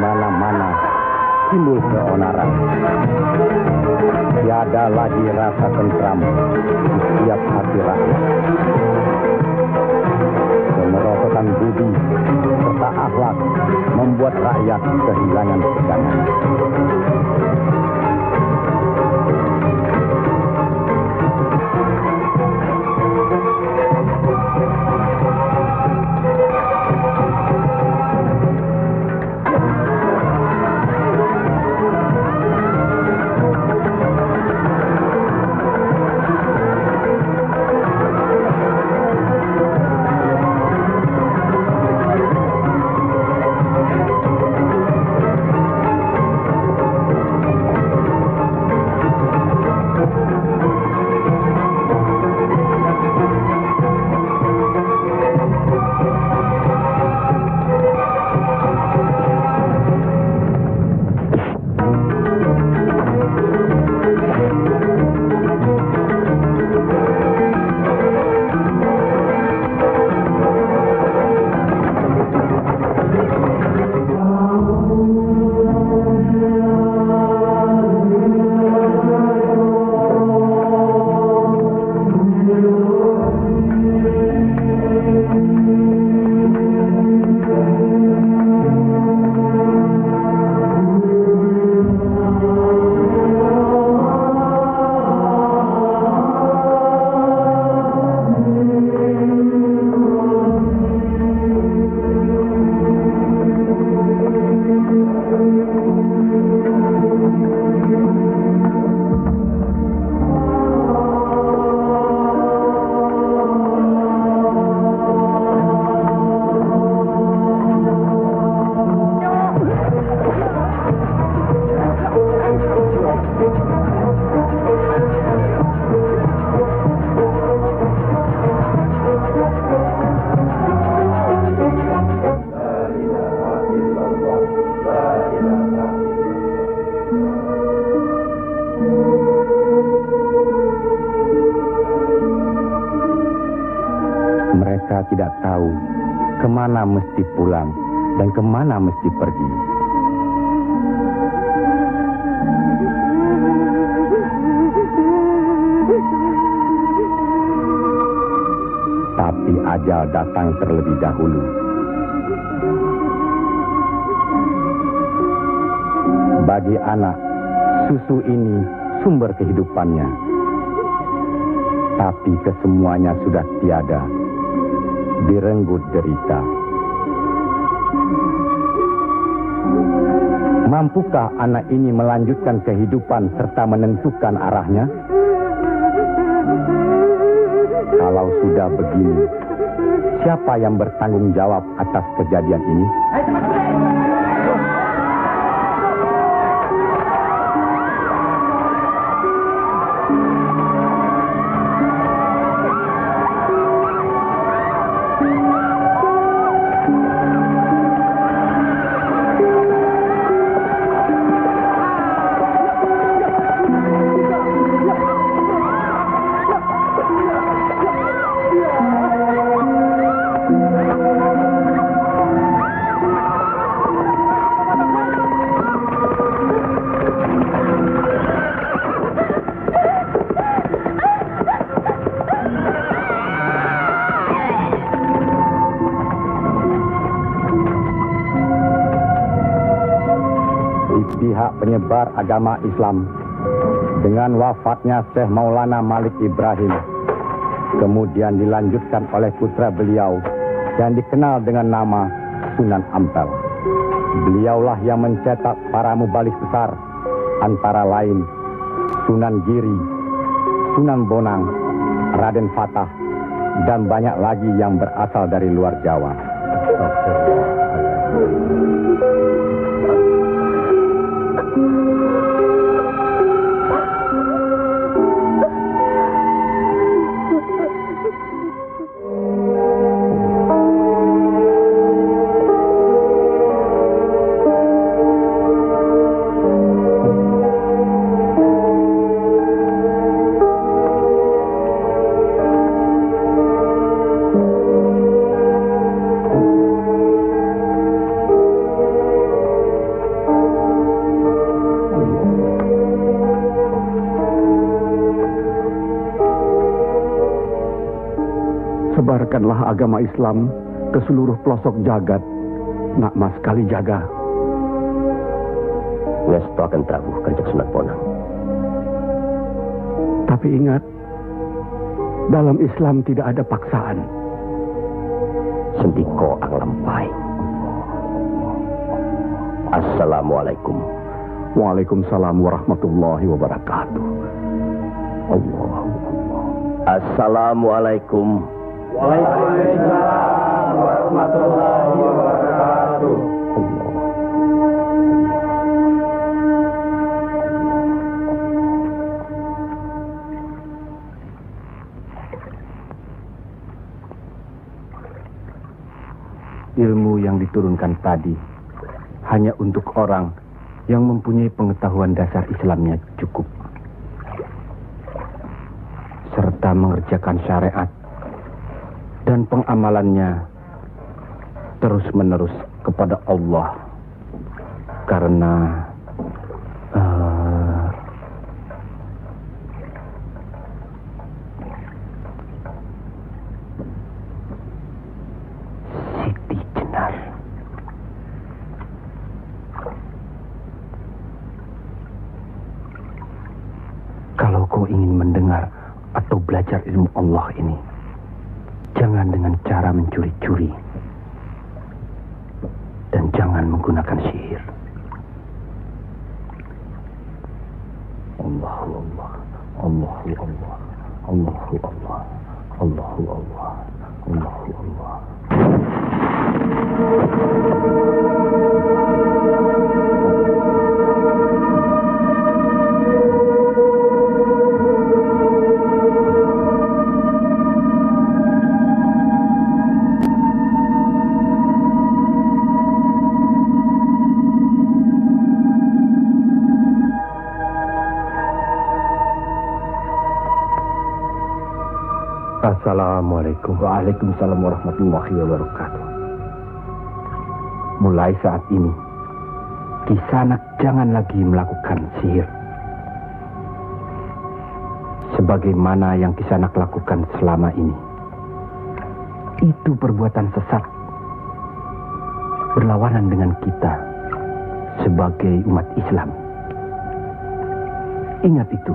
mana-mana timbul keonaran. Tiada lagi rasa tentram di setiap hati rakyat. Kemerosotan budi serta akhlak membuat rakyat kehilangan pegangan. Mereka tidak tahu kemana mesti pulang dan kemana mesti pergi. Tapi ajal datang terlebih dahulu. Bagi anak, susu ini sumber kehidupannya. Tapi kesemuanya sudah tiada. Direnggut derita. Mampukah anak ini melanjutkan kehidupan serta menentukan arahnya? Kalau sudah begini, siapa yang bertanggung jawab atas kejadian ini? Pihak penyebar agama Islam dengan wafatnya Syekh Maulana Malik Ibrahim kemudian dilanjutkan oleh putra beliau yang dikenal dengan nama Sunan Ampel. Beliaulah yang mencetak para mubalik besar antara lain Sunan Giri, Sunan Bonang, Raden Fatah dan banyak lagi yang berasal dari luar Jawa. sebarkanlah agama Islam ke seluruh pelosok jagat. Nak Mas Kali Jaga. Ngestoaken Prabu Kanjeng Sunan Bonang. Tapi ingat, dalam Islam tidak ada paksaan. Sendiko ang lampay. Assalamualaikum. Waalaikumsalam warahmatullahi wabarakatuh. Allah. Assalamualaikum. Waalaikumsalam warahmatullahi wabarakatuh. Ilmu yang diturunkan tadi hanya untuk orang yang mempunyai pengetahuan dasar Islamnya cukup, serta mengerjakan syariat dan pengamalannya terus-menerus kepada Allah. Karena Siti Jenar. Kalau kau ingin mendengar atau belajar ilmu Allah ini, jangan dengan cara mencuri-curi. Dan jangan menggunakan sihir. Allahu Allah, Allahu Allah, Allahu Allah, Allahu Allah, Allahu Allah. Assalamualaikum. Waalaikumsalam warahmatullahi wabarakatuh. Mulai saat ini, Kisanak jangan lagi melakukan sihir. Sebagaimana yang Kisanak lakukan selama ini. Itu perbuatan sesat. Berlawanan dengan kita sebagai umat Islam. Ingat itu.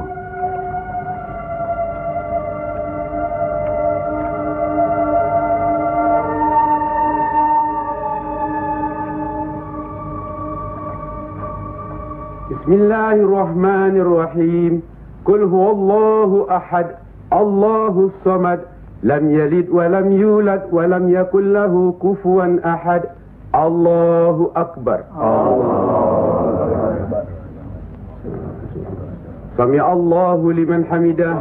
Bismillahirrahmanirrahim. Qul huwallahu ahad, Allahus samad, lam yalid wa lam yulad wa lam yakul lahu kufuwan ahad. Allahu akbar. Allahu akbar. Sami Allahu liman hamidah.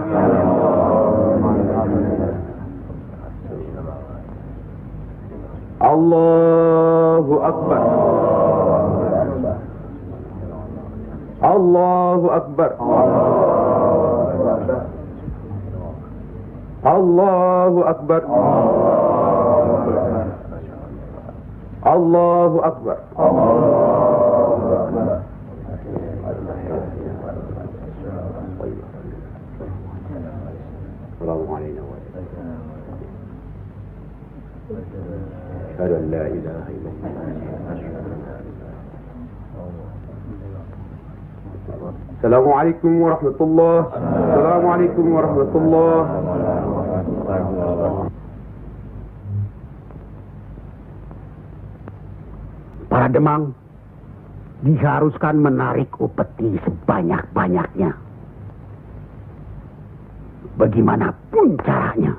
Allahu akbar. Allahu akbar. Allahu akbar. Allahu akbar. Assalamualaikum warahmatullahi wabarakatuh. Assalamualaikum warahmatullahi wabarakatuh. Assalamualaikum warahmatullahi wabarakatuh. Para Demang diharuskan menarik upeti sebanyak-banyaknya. Bagaimanapun caranya.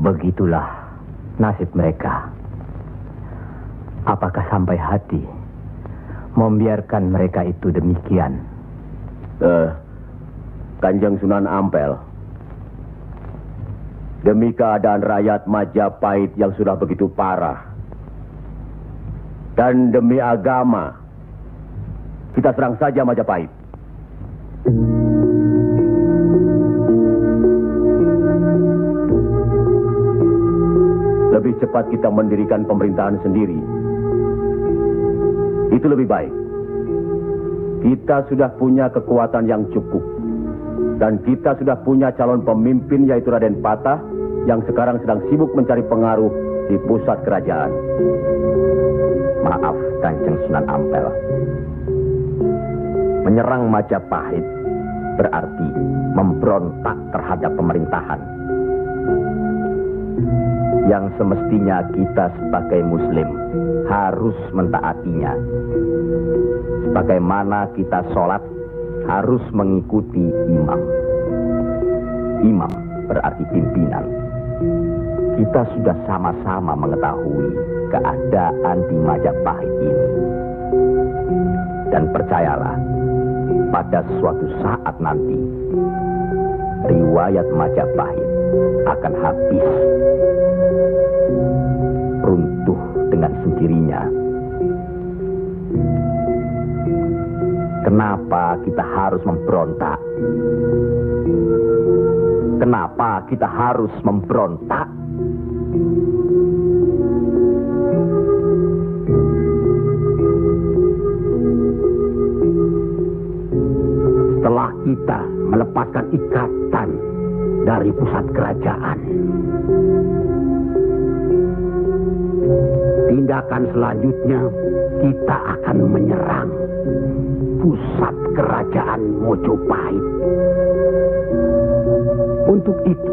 Begitulah nasib mereka. Apakah sampai hati membiarkan mereka itu demikian? Kanjeng Sunan Ampel, demi keadaan rakyat Majapahit yang sudah begitu parah, Dan demi agama, kita serang saja Majapahit. Lebih cepat kita mendirikan pemerintahan sendiri. Itu lebih baik. Kita sudah punya kekuatan yang cukup. Dan kita sudah punya calon pemimpin yaitu Raden Patah yang sekarang sedang sibuk mencari pengaruh di pusat kerajaan. Maaf, Kanjeng Sunan Ampel. Menyerang Majapahit berarti memberontak terhadap pemerintahan. Yang semestinya kita sebagai Muslim harus mentaatinya. Sebagaimana kita sholat harus mengikuti imam. Imam berarti pimpinan. Kita sudah sama-sama mengetahui keadaan di Majapahit ini. Dan percayalah, pada suatu saat nanti, riwayat Majapahit akan habis. Runtuh dengan sendirinya. Kenapa kita harus memberontak? Kenapa kita harus memberontak? Setelah kita melepaskan ikatan dari pusat kerajaan, tindakan selanjutnya kita akan menyerang pusat kerajaan Mojopahit. Untuk itu,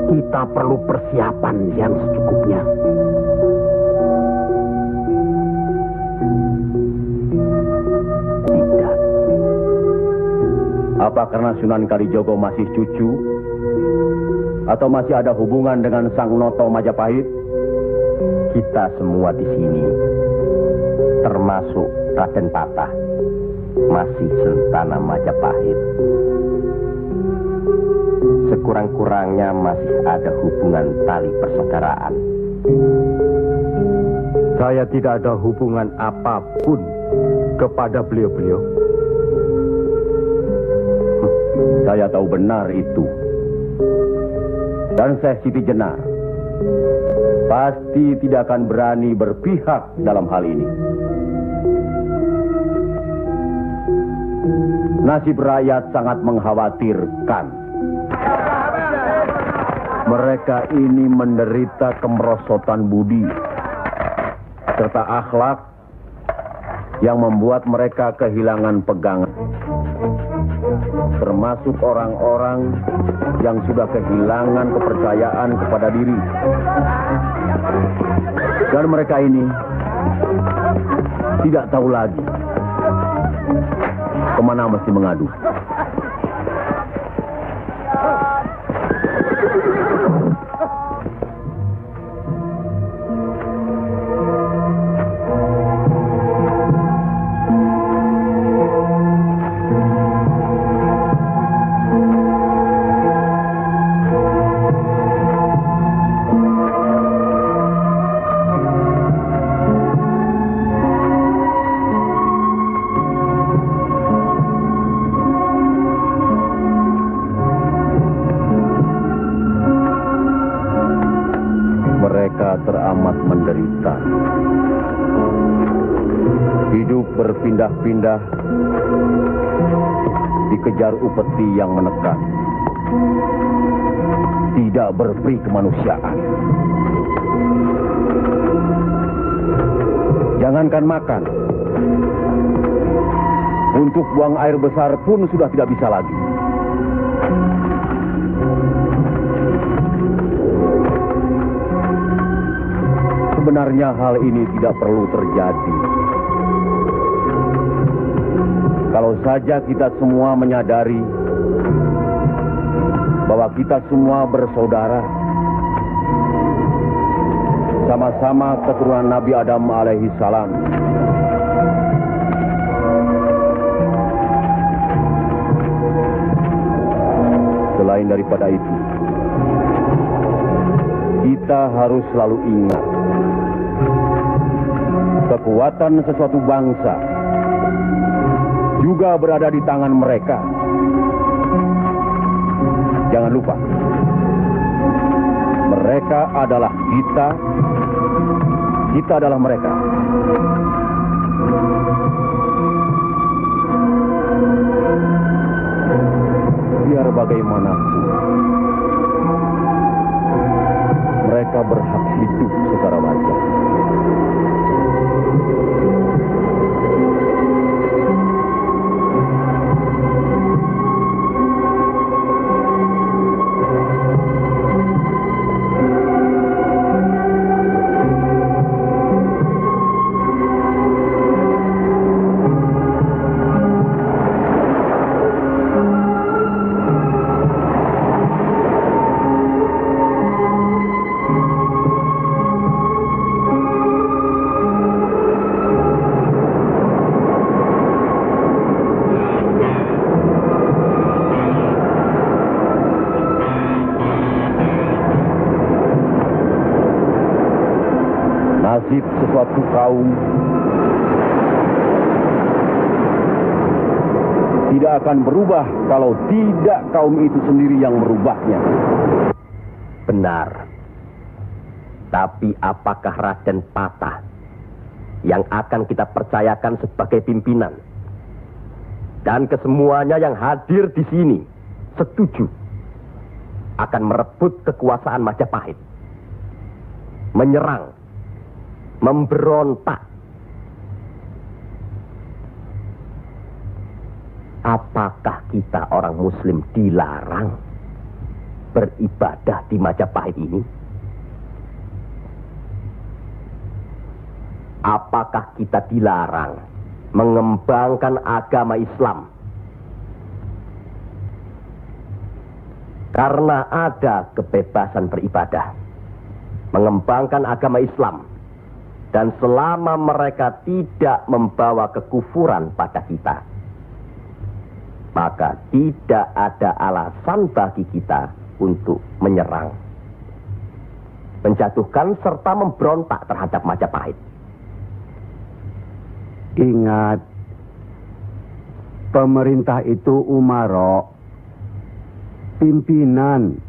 kita perlu persiapan yang secukupnya. Tidak. Apa karena Sunan Kalijogo masih cucu? Atau masih ada hubungan dengan Sang Noto Majapahit? Kita semua di sini, termasuk Raden Patah, masih sentana Majapahit. Sekurang-kurangnya masih ada hubungan tali persaudaraan. Saya tidak ada hubungan apapun kepada beliau-beliau. Saya tahu benar itu. Dan Syekh Siti Jenar pasti tidak akan berani berpihak dalam hal ini. Nasib rakyat sangat mengkhawatirkan. Mereka ini menderita kemerosotan budi serta akhlak yang membuat mereka kehilangan pegangan. Termasuk orang-orang yang sudah kehilangan kepercayaan kepada diri. Dan mereka ini tidak tahu lagi kemana mesti mengadu. Teramat menderita. Hidup berpindah-pindah, dikejar upeti yang menekan. Tidak berperi kemanusiaan. Jangankan makan, untuk buang air besar pun sudah tidak bisa lagi. Sebenarnya hal ini tidak perlu terjadi. Kalau saja kita semua menyadari bahwa kita semua bersaudara, sama-sama keturunan Nabi Adam alaihi salam. Selain daripada itu, kita harus selalu ingat Kekuatan sesuatu bangsa juga berada di tangan mereka. Jangan lupa, mereka adalah kita, kita adalah mereka. Biar bagaimanapun, mereka berhak hidup secara wajar. Nasib sesuatu kaum tidak akan berubah kalau tidak kaum itu sendiri yang merubahnya. Benar. Tapi apakah Raden Patah yang akan kita percayakan sebagai pimpinan? Dan kesemuanya yang hadir di sini setuju akan merebut kekuasaan Majapahit, menyerang, memberontak. Apakah kita orang Muslim dilarang beribadah di Majapahit ini? Apakah kita dilarang mengembangkan agama Islam? Karena ada kebebasan beribadah, mengembangkan agama Islam. Dan selama mereka tidak membawa kekufuran pada kita, maka tidak ada alasan bagi kita untuk menyerang, menjatuhkan serta memberontak terhadap Majapahit. Ingat, pemerintah itu umaro, pimpinan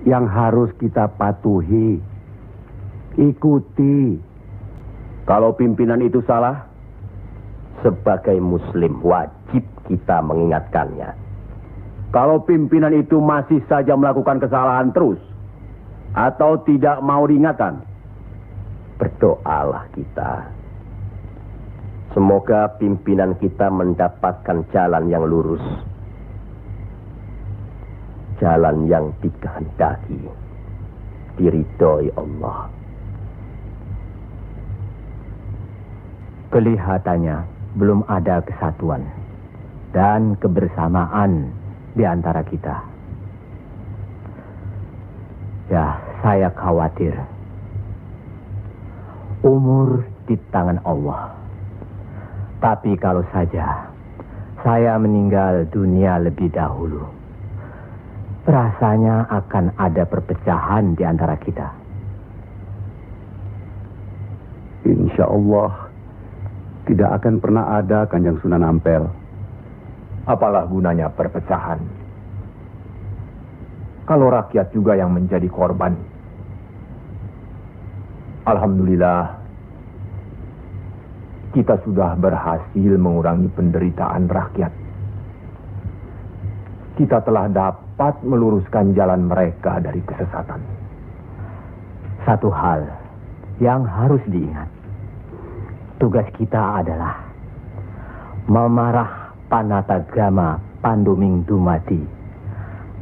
yang harus kita patuhi, ikuti. Kalau pimpinan itu salah, Sebagai Muslim wajib kita mengingatkannya. kalau pimpinan itu masih saja melakukan kesalahan terus, atau tidak mau diingatkan, Berdoalah kita. Semoga pimpinan kita mendapatkan jalan yang lurus, jalan yang dikehendaki, diridhoi Allah. Kelihatannya belum ada kesatuan dan kebersamaan di antara kita. Ya, saya khawatir. Umur di tangan Allah. Tapi kalau saja saya meninggal dunia lebih dahulu, rasanya akan ada perpecahan di antara kita. Insya Allah tidak akan pernah ada, Kanjeng Sunan Ampel. Apalah gunanya perpecahan kalau rakyat juga yang menjadi korban? Alhamdulillah, kita sudah berhasil mengurangi penderitaan rakyat. Kita telah dapat meluruskan jalan mereka dari kesesatan. Satu hal yang harus diingat. Tugas kita adalah memarah Panatagama Panduming Dumadi.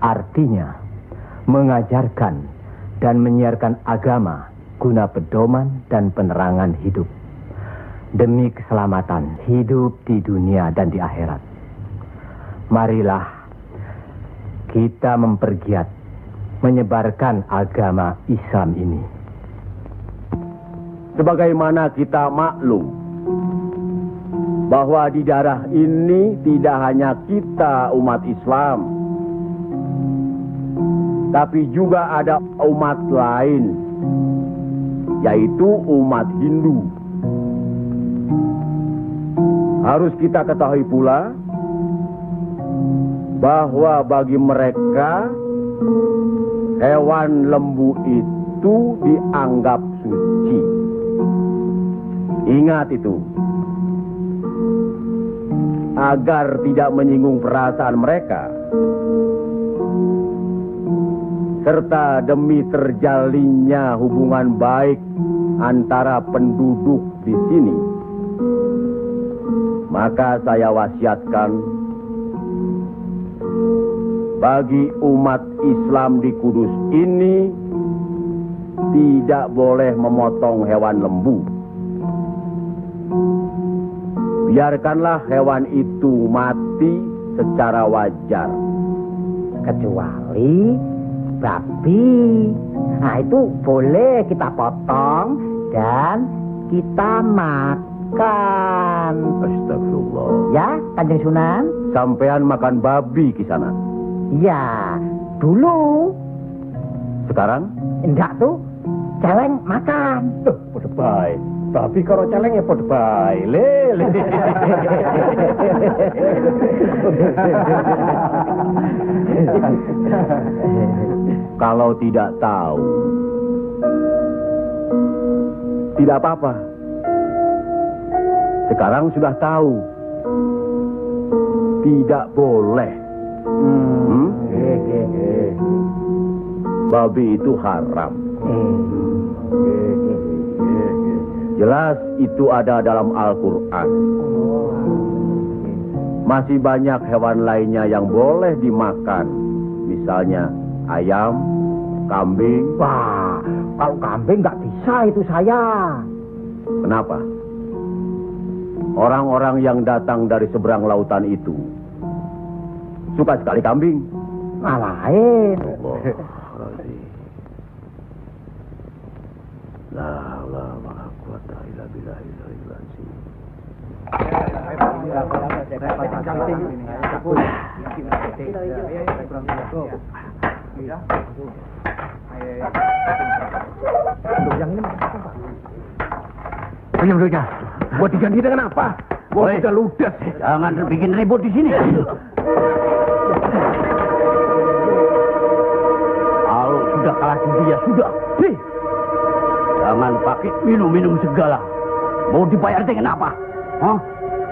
Artinya, mengajarkan dan menyiarkan agama guna pedoman dan penerangan hidup. Demi keselamatan hidup di dunia dan di akhirat. Marilah kita mempergiat menyebarkan agama Islam ini. sebagaimana kita maklum bahwa di daerah ini tidak hanya kita umat Islam, tapi juga ada umat lain, yaitu umat Hindu. Harus kita ketahui pula bahwa bagi mereka hewan lembu itu dianggap suci. Ingat itu. Agar tidak menyinggung perasaan mereka, serta demi terjalinnya hubungan baik antara penduduk di sini, maka saya wasiatkan bagi umat Islam di Kudus ini tidak boleh memotong hewan lembu. Biarkanlah hewan itu mati secara wajar. Kecuali babi. Nah itu boleh kita potong dan kita makan. Astagfirullah. Ya, Kanjeng Sunan? Sampean makan babi Kisanak? Ya, dulu. Sekarang? Enggak tuh, celeng makan. Tuh, podo bae. Babi karo celeng ya podo bae. Le. Kalau tidak tahu, tidak apa-apa. Sekarang sudah tahu. Tidak boleh. Babi itu haram. Jelas itu ada dalam Al-Quran. Masih banyak hewan lainnya yang boleh dimakan. Misalnya ayam, kambing. Wah, kalau kambing nggak bisa itu saya. Kenapa? Orang-orang yang datang dari seberang lautan itu suka sekali kambing. Lain. Penyembuhnya, buat diganti dengan apa? Mau udah ludes. Jangan bikin ribut di sini. Kalau sudah kalah judi ya sudah. Jangan pakai minum-minum segala. Mau dibayar dengan apa? Hah?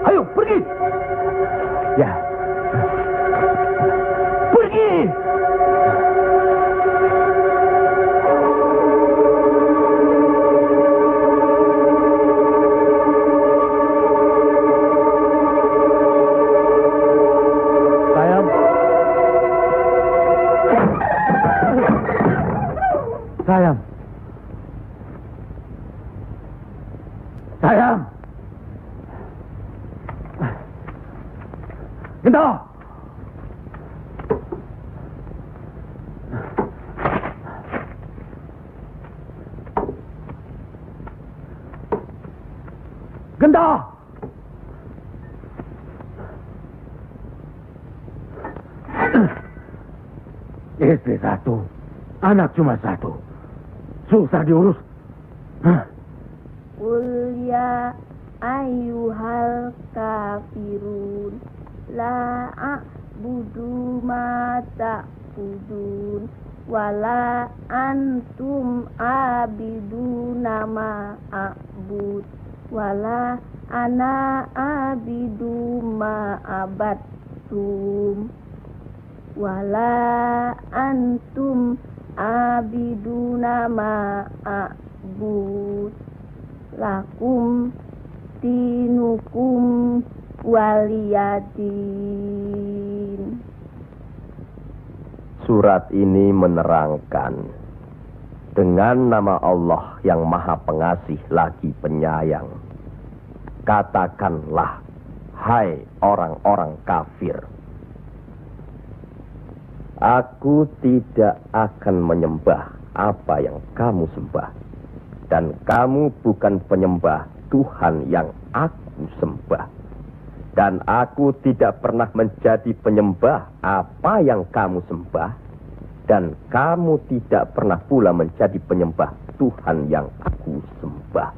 Ayo pergi. Ya. Pergi. Sayang. Gento. Gento. Istri satu, anak cuma satu. Susah diurus. Qul ya ayyuhal kafirun la a'budu ma ta'budun wala antum abiduna ma a'bud wala ana abidu ma abattum wala antum abiduna ma a'bud lakum dinukum waliyadin. Surat ini menerangkan dengan nama Allah yang Maha Pengasih lagi Penyayang. Katakanlah, hai orang-orang kafir, aku tidak akan menyembah apa yang kamu sembah. Dan kamu bukan penyembah Tuhan yang aku sembah. Dan aku tidak pernah menjadi penyembah apa yang kamu sembah. Dan kamu tidak pernah pula menjadi penyembah Tuhan yang aku sembah.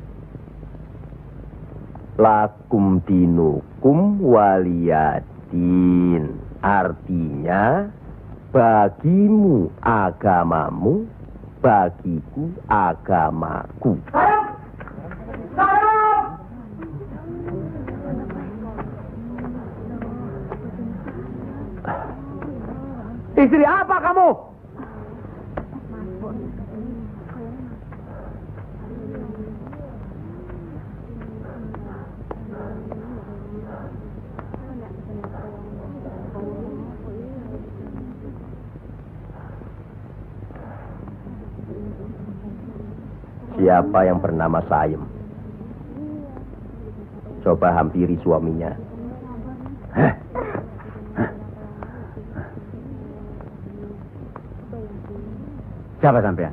Lakum dinukum waliyadin. Artinya, bagimu agamamu, bagiku agamaku. Istri apa kamu? Siapa yang bernama Saim? Coba hampiri suaminya. Siapa sampean?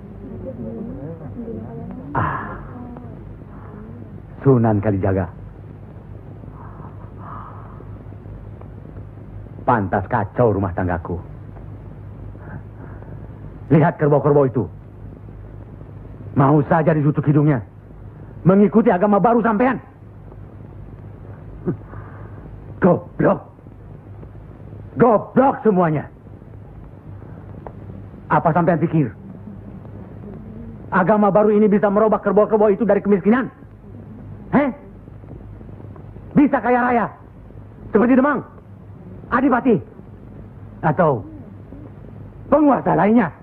Sunan Kalijaga. Pantas kacau rumah tanggaku. Lihat kerbau-kerbau itu. Mau saja ditutup hidungnya. Mengikuti agama baru sampean. Goblok. Goblok semuanya. Apa sampean pikir? Agama baru ini bisa merubah kerbau-kerbau itu dari kemiskinan? Bisa kaya raya? Seperti Demang? Adipati? Atau penguasa lainnya?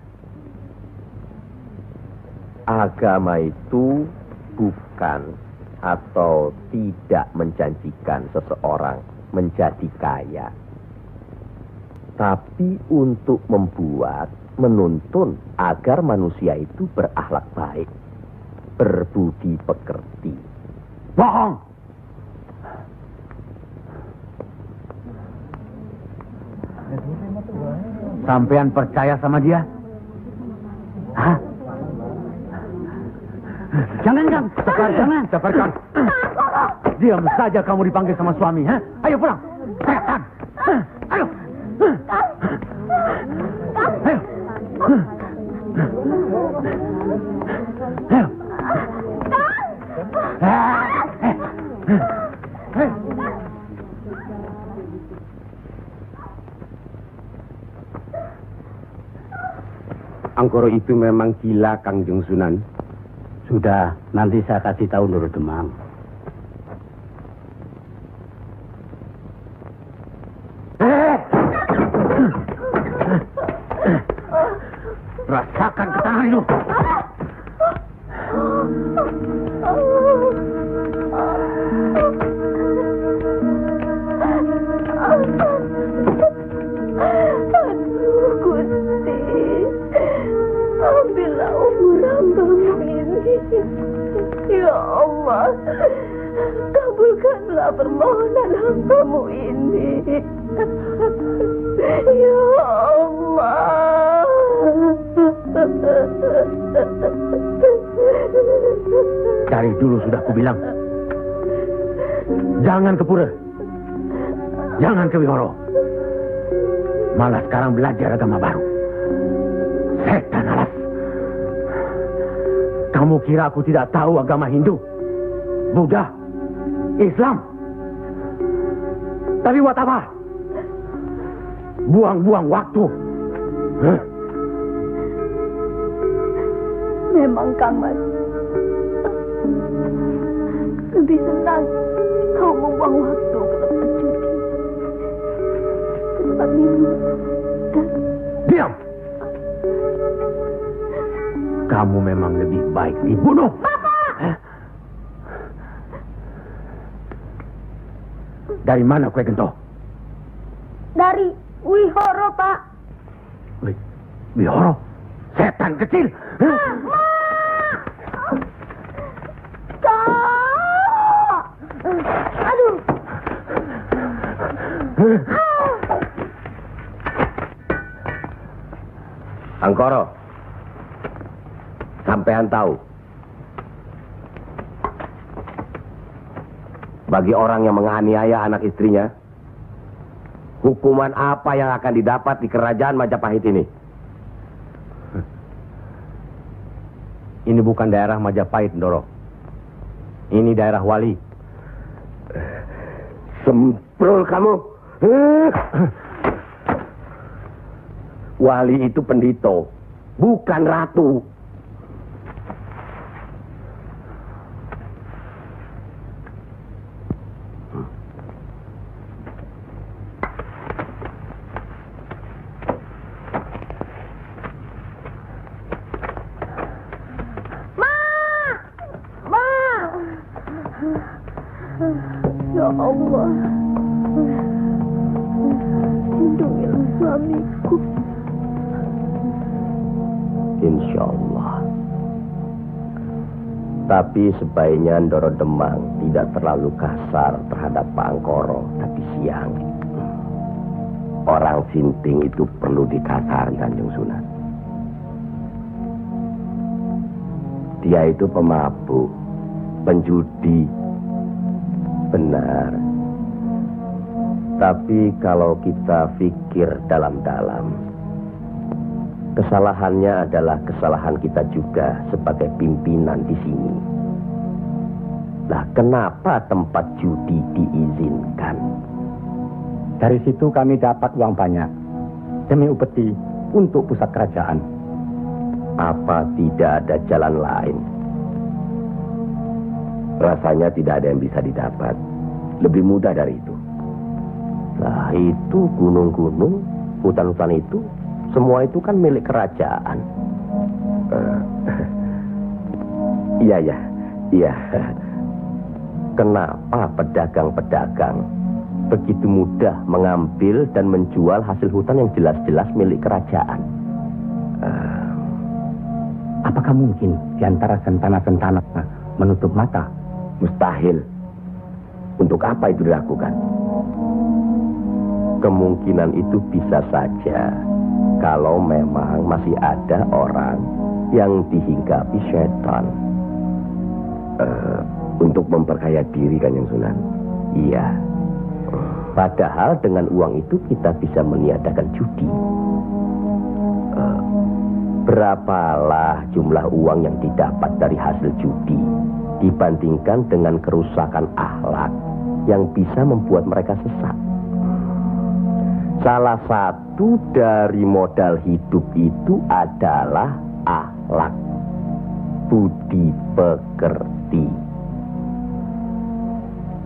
Agama itu bukan atau tidak menjanjikan seseorang menjadi kaya. Tapi untuk menuntun agar manusia itu berakhlak baik, berbudi pekerti. Bohong! Sampean percaya sama dia? Hah? Jangan, jangan. Diam saja kamu dipanggil sama suami, ha? Ayo pulang. Setan. Ayo. Ayo. Angkoro itu memang gila, Kangjeng Sunan. Sudah, nanti saya kasih tahu Nur Demang. Rasakan ketangan itu. Ambillah umur hambamu ini. Ya Allah, kabulkanlah permohonan hambamu ini. Ya Allah. Dari dulu sudah kubilang, jangan ke pura, jangan ke wihoro. Malah sekarang belajar agama baru. Setan alas. Kamu kira aku tidak tahu agama Hindu, Buddha, Islam? Tapi buat apa? Buang-buang waktu. Memang Kang Mas, lebih senang kau membuang waktu ke tempat judi, ke tempat minum, dan... Diam! Kamu memang lebih baik dibunuh. Bapak! Dari mana kue gento? Dari wihoro, Pak. Wihoro? Setan kecil. Kak! Aduh. Angkoro, sampean tahu, bagi orang yang menganiaya anak istrinya, hukuman apa yang akan didapat di kerajaan Majapahit ini? Ini bukan daerah Majapahit, Ndoro. Ini daerah Wali. ngobrol kamu. Wali itu pendito, bukan ratu. Ya Allah, lindungilah suamiku. Insya Allah. Tapi sebaiknya Ndoro Demang tidak terlalu kasar terhadap Pak Angkoro tapi siang. Orang sinting itu perlu dikasari, Kanjeng Sunan. Dia itu pemabuk, penjudi. Benar. Tapi kalau kita pikir dalam-dalam, kesalahannya adalah kesalahan kita juga sebagai pimpinan di sini. Nah, kenapa tempat judi diizinkan? Dari situ kami dapat uang banyak demi upeti untuk pusat kerajaan. Apa tidak ada jalan lain? Rasanya tidak ada yang bisa didapat lebih mudah dari itu. Nah, itu gunung-gunung, hutan-hutan itu, semua itu kan milik kerajaan. Iya. Kenapa pedagang-pedagang begitu mudah mengambil dan menjual hasil hutan yang jelas-jelas milik kerajaan? Apakah mungkin di antara sentana-sentana menutup mata? Mustahil. Untuk apa itu dilakukan? Kemungkinan itu bisa saja kalau memang masih ada orang yang dihinggapi setan untuk memperkaya diri, Kanjeng Sunan. Iya. Padahal dengan uang itu kita bisa meniadakan judi. Berapalah jumlah uang yang didapat dari hasil judi dibandingkan dengan kerusakan akhlak yang bisa membuat mereka sesat. Salah satu dari modal hidup itu adalah akhlak, budi pekerti.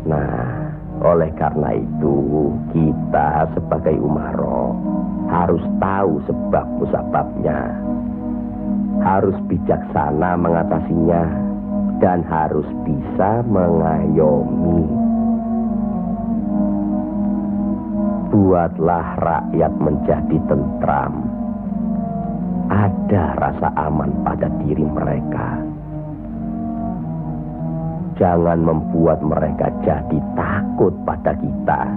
Nah, oleh karena itu kita sebagai umaro harus tahu sebab musababnya, harus bijaksana mengatasinya, dan harus bisa mengayomi. Buatlah rakyat menjadi tentram. Ada rasa aman pada diri mereka. Jangan membuat mereka jadi takut pada kita.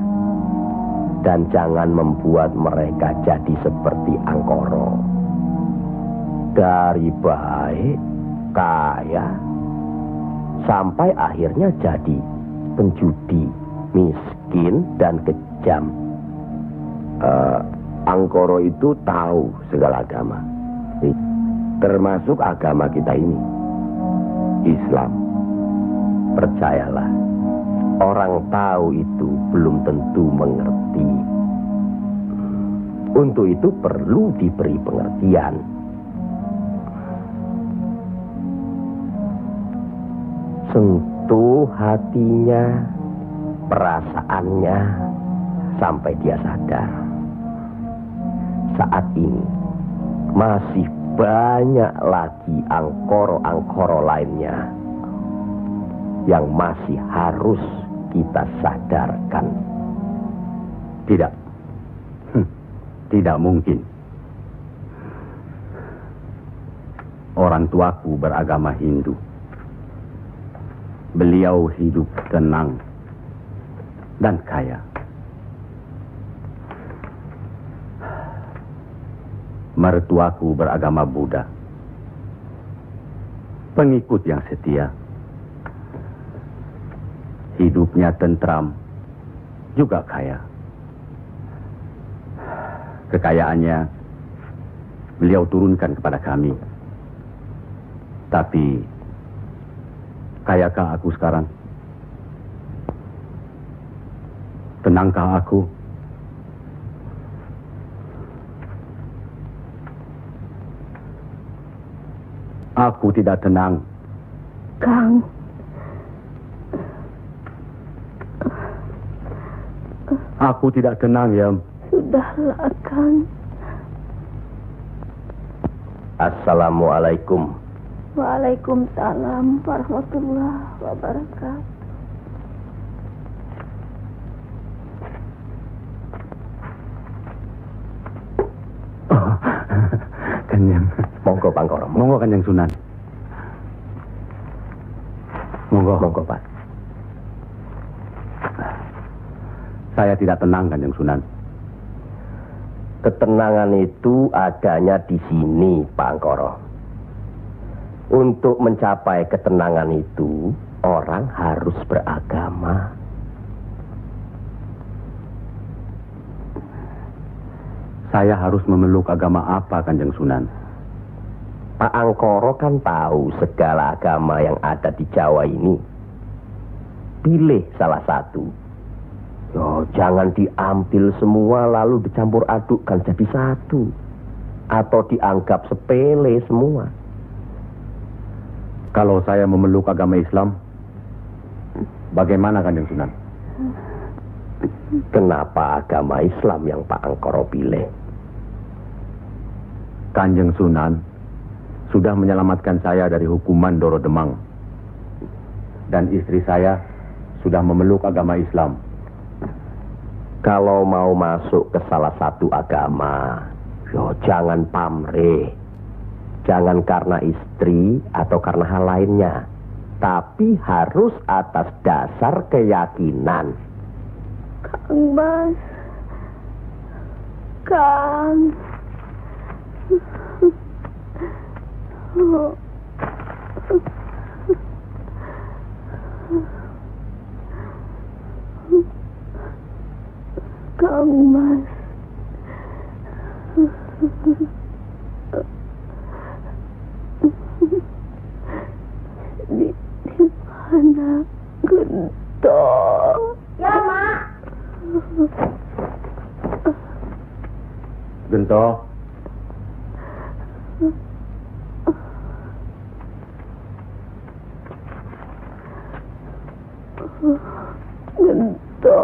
Dan jangan membuat mereka jadi seperti Angkoro. Dari baik, kaya, sampai akhirnya jadi penjudi, miskin, dan kejam. Angkoro itu tahu segala agama, termasuk agama kita ini, Islam. Percayalah, orang tahu itu belum tentu mengerti. Untuk itu perlu diberi pengertian. Sentuh hatinya, perasaannya, sampai dia sadar. Saat ini masih banyak lagi angkoro-angkoro lainnya yang masih harus kita sadarkan. Tidak mungkin. Orang tuaku beragama Hindu. Beliau hidup tenang dan kaya. Mertuaku beragama Buddha. Pengikut yang setia. Hidupnya tentram, juga kaya. Kekayaannya beliau turunkan kepada kami. Tapi kayakah aku sekarang? Tenangkah aku? Aku tidak tenang. Kang. Aku tidak tenang, Yam. Sudahlah, Kang. Assalamualaikum. Waalaikumsalam warahmatullahi wabarakatuh. Oh, Kanjeng. Monggo Pangkoro. Monggo Kanjeng Sunan. Monggo. Monggo Pak. Saya tidak tenang Kanjeng Sunan. Ketenangan itu adanya di sini, Pak Angkoro. Untuk mencapai ketenangan itu, orang harus beragama. Saya harus memeluk agama apa, Kanjeng Sunan? Pak Angkoro kan tahu segala agama yang ada di Jawa ini. Pilih salah satu. Yo, jangan diambil semua lalu dicampur adukkan jadi satu. Atau dianggap sepele semua. Kalau saya memeluk agama Islam, bagaimana Kanjeng Sunan? Kenapa agama Islam yang Pak Angkoro pilih? Kanjeng Sunan sudah menyelamatkan saya dari hukuman Doro Demang. Dan istri saya sudah memeluk agama Islam. Kalau mau masuk ke salah satu agama, yo jangan pamrih. Jangan karena istri atau karena hal lainnya. Tapi harus atas dasar keyakinan. Kang Mas. Kang. Kang Mas. Di mana Gento? Ya, Mak. Gento. Gento.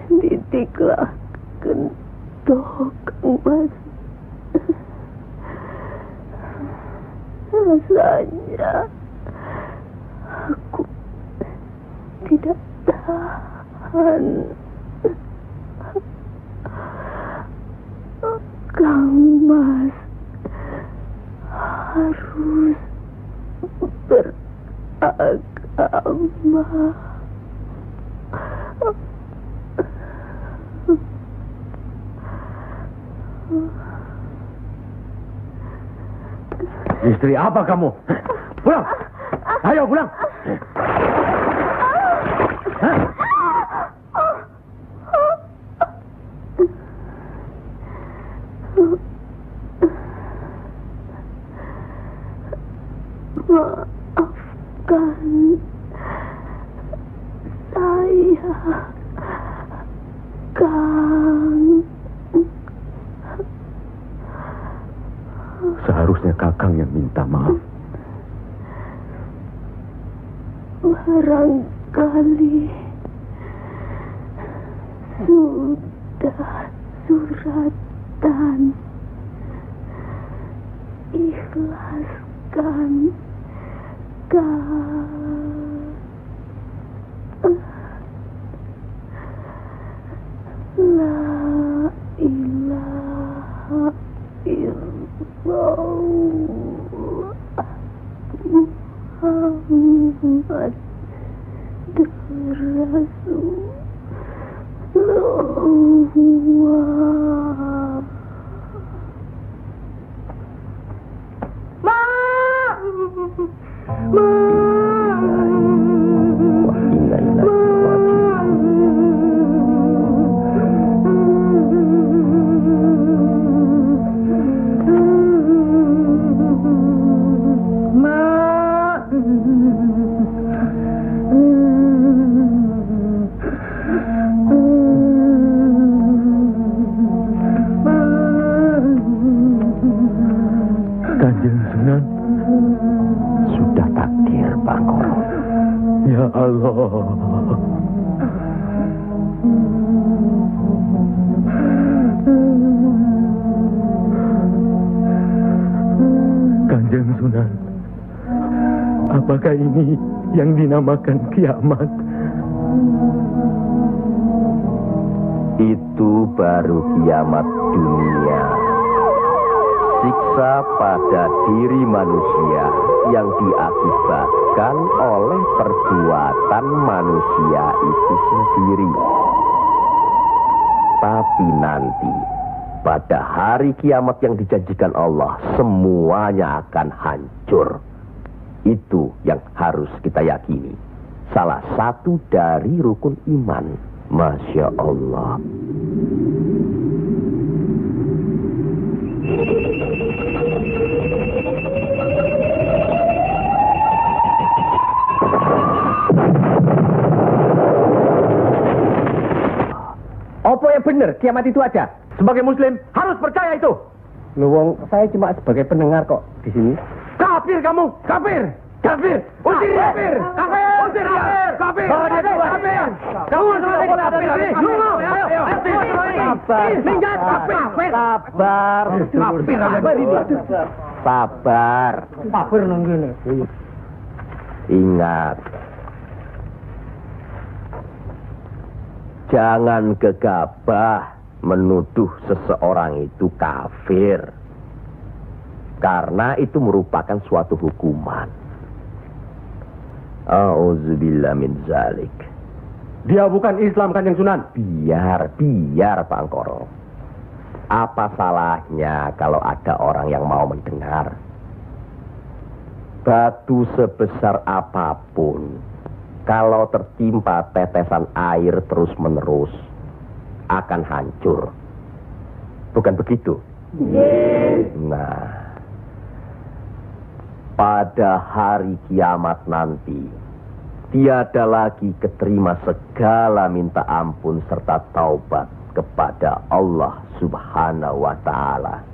Didiklah Gento, Kang Mas. Rasanya aku tidak tahan. Kang Mas harus beragama. Istri apa kamu? Pulang! Ayo pulang! Hah? Maafkan saya, Kang. Seharusnya Kakang yang minta maaf. Barangkali sudah suratan. Ikhlaskan, Kang. La ilaha illallah Muhammad Rasulullah. Ma! Sunan. Apakah ini yang dinamakan kiamat? Itu baru kiamat dunia. Siksa pada diri manusia yang diakibatkan oleh perbuatan manusia itu sendiri. Tapi nanti, pada hari kiamat yang dijanjikan Allah, semuanya akan hancur. Itu yang harus kita yakini. Salah satu dari rukun iman. Masya Allah. Apa yang benar? Kiamat itu ada. Sebagai muslim harus percaya itu. Luwung, saya cuma sebagai pendengar kok di sini. Kafir kamu, kafir, kafir, usir kafir, kafir, usir kafir, kafir, kafir. Kamu semua kafir. Sabar, minggat kafir, sabar, kafir, sabar. Kafir nunggine. Ingat, jangan gegabah menuduh seseorang itu kafir. Karena itu merupakan suatu hukuman. A'udzubillah min zalik. Dia bukan Islam Kanjeng Sunan. Biar Pak Angkoro. Apa salahnya kalau ada orang yang mau mendengar? Batu sebesar apapun, kalau tertimpa tetesan air terus-menerus, akan hancur. Bukan begitu? Nah, pada hari kiamat nanti, tiada lagi keterima segala minta ampun serta taubat kepada Allah Subhanahu wa Ta'ala.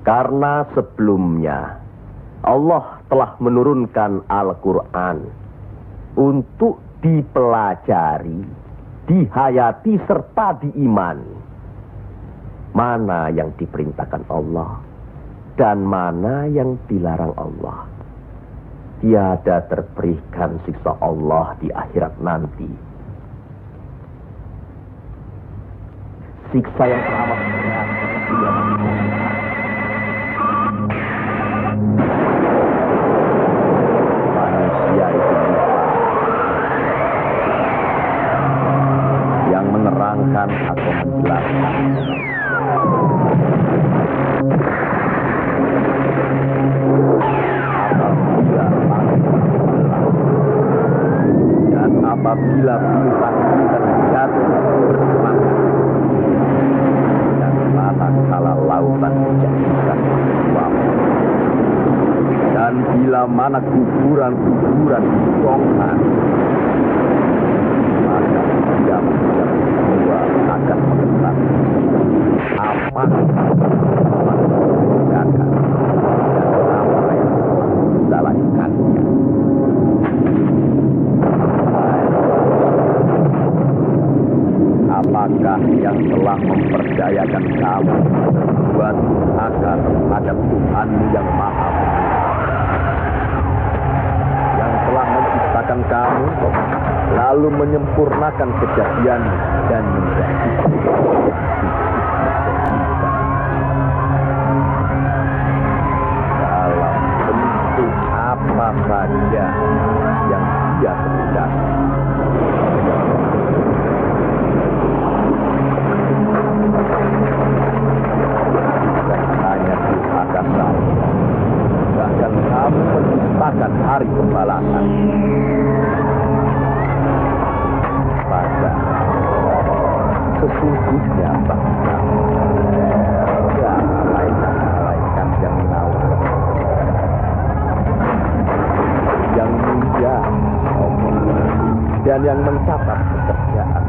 Karena sebelumnya Allah telah menurunkan Al-Quran untuk dipelajari, dihayati serta diimani. Mana yang diperintahkan Allah dan mana yang dilarang Allah. Tiada terberikan siksa Allah di akhirat nanti. Siksa yang teramat berat. Manusia itu bisa yang menerangkan atau menjelaskan. Dan apabila bintang jatuh bersemangat dan manakala lautan dijadikan uap, dan bila mana kuburan-kuburan dibongkar, maka dia semua akan mengetahui apa yang dan apa yang telah dilakukannya. Apakah yang telah memperdayakan kamu buat agar terhadap Tuhanmu yang maha yang telah menciptakan kamu lalu menyempurnakan kejadian dan menjadi dalam bentuk apa saja yang dia kerjakan. Hanya akan tahu, bahkan kamu menciptakan hari pembalasan. Pada sesungguhnya bangsa ya malaikat yang menawar, yang mulia dan yang mencatat pekerjaan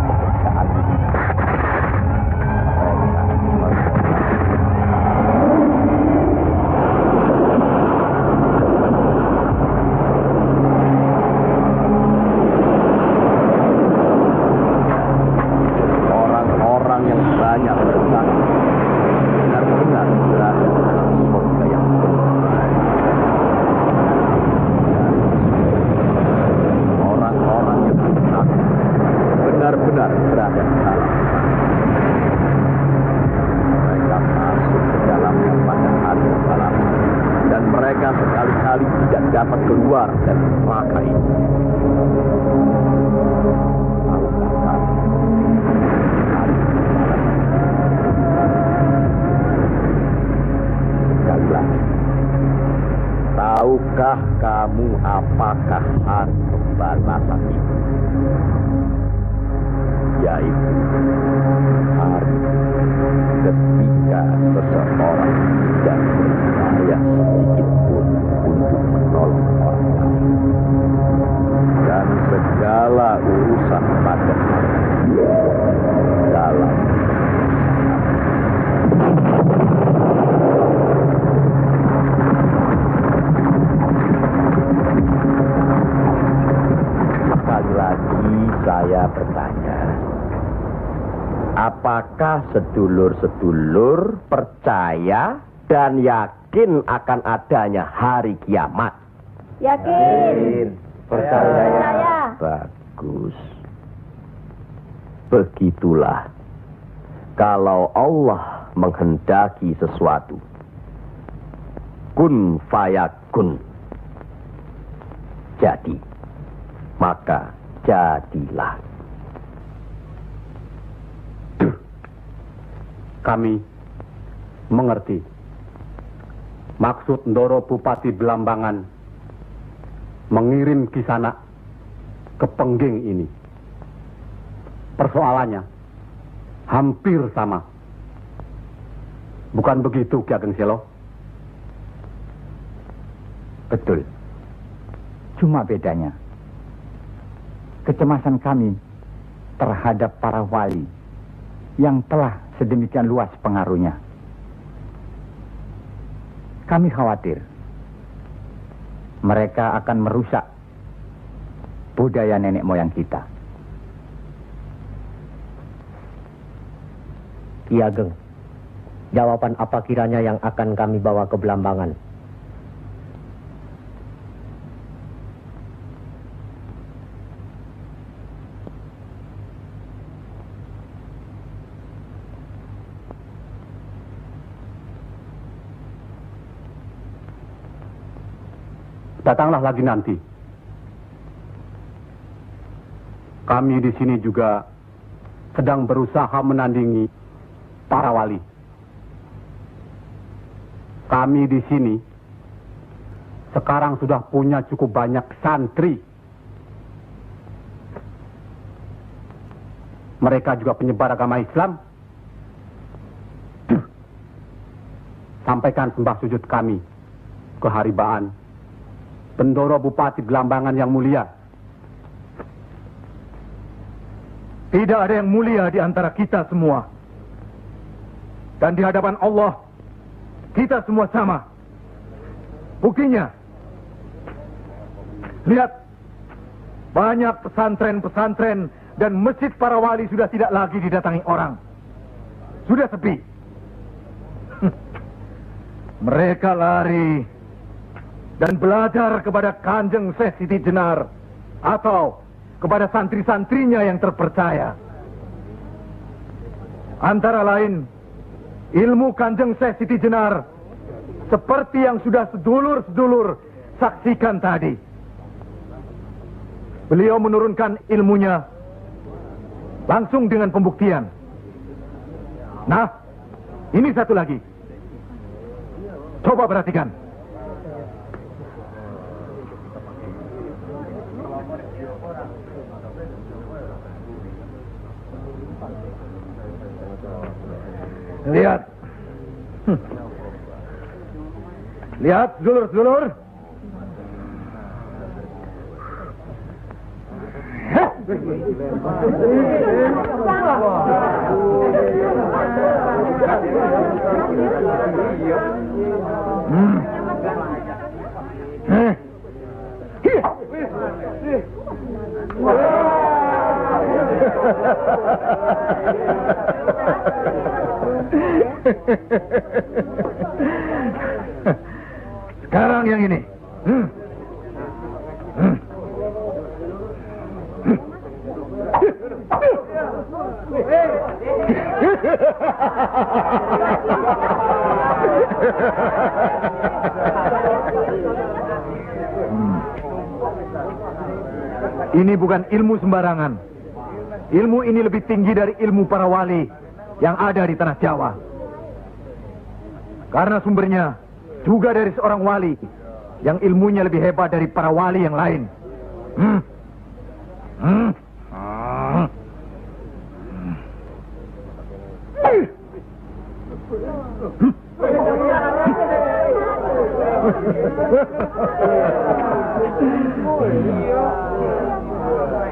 banyak bersaksi benar-benar berada dalam surga yang benar. benar-benar berada di dalam. Mereka masuk ke dalamnya pada hari malam, dan mereka sekali-kali tidak dapat keluar dari neraka ini. Sekali lagi, tahukah kamu apakah hari pembalasan itu? Yaitu hari ketika seseorang tidak berupaya sedikit pun untuk menolong orang lain, dan segala urusan pada hari dalam sekali lagi saya bertanya, apakah sedulur-sedulur percaya dan yakin akan adanya hari kiamat? Yakin. Percaya. Bagus. Begitulah. Kalau Allah menghendaki sesuatu, kun fayakun. Jadi, maka jadilah. Kami mengerti maksud Ndoro Bupati Belambangan mengirim Kisanak ke Pengging ini. Persoalannya hampir sama. Bukan begitu, Ki Ageng Selo? Betul. Cuma bedanya, kecemasan kami terhadap para wali yang telah sedemikian luas pengaruhnya. Kami khawatir mereka akan merusak budaya nenek moyang kita. Ki Ageng, jawaban apa kiranya yang akan kami bawa ke Belambangan? Datanglah lagi nanti. Kami di sini juga sedang berusaha menandingi para wali. Kami di sini sekarang sudah punya cukup banyak santri. Mereka juga penyebar agama Islam. Sampaikan sembah sujud kami ke Haribaan Bendoro Bupati Belambangan yang mulia. Tidak ada yang mulia di antara kita semua. Dan di hadapan Allah, kita semua sama. Buktinya, lihat, banyak pesantren-pesantren dan masjid para wali sudah tidak lagi didatangi orang. Sudah sepi. Mereka lari dan belajar kepada Kanjeng Syekh Siti Jenar atau kepada santri-santrinya yang terpercaya. Antara lain, ilmu Kanjeng Syekh Siti Jenar seperti yang sudah sedulur-sedulur saksikan tadi. Beliau menurunkan ilmunya langsung dengan pembuktian. Nah, ini satu lagi. Coba perhatikan. Lihat. Lihat, sedulur-sedulur. Sekarang yang ini. Ini bukan ilmu sembarangan. Ilmu ini lebih tinggi dari ilmu para wali yang ada di tanah Jawa. Karena sumbernya juga dari seorang wali yang ilmunya lebih hebat dari para wali yang lain.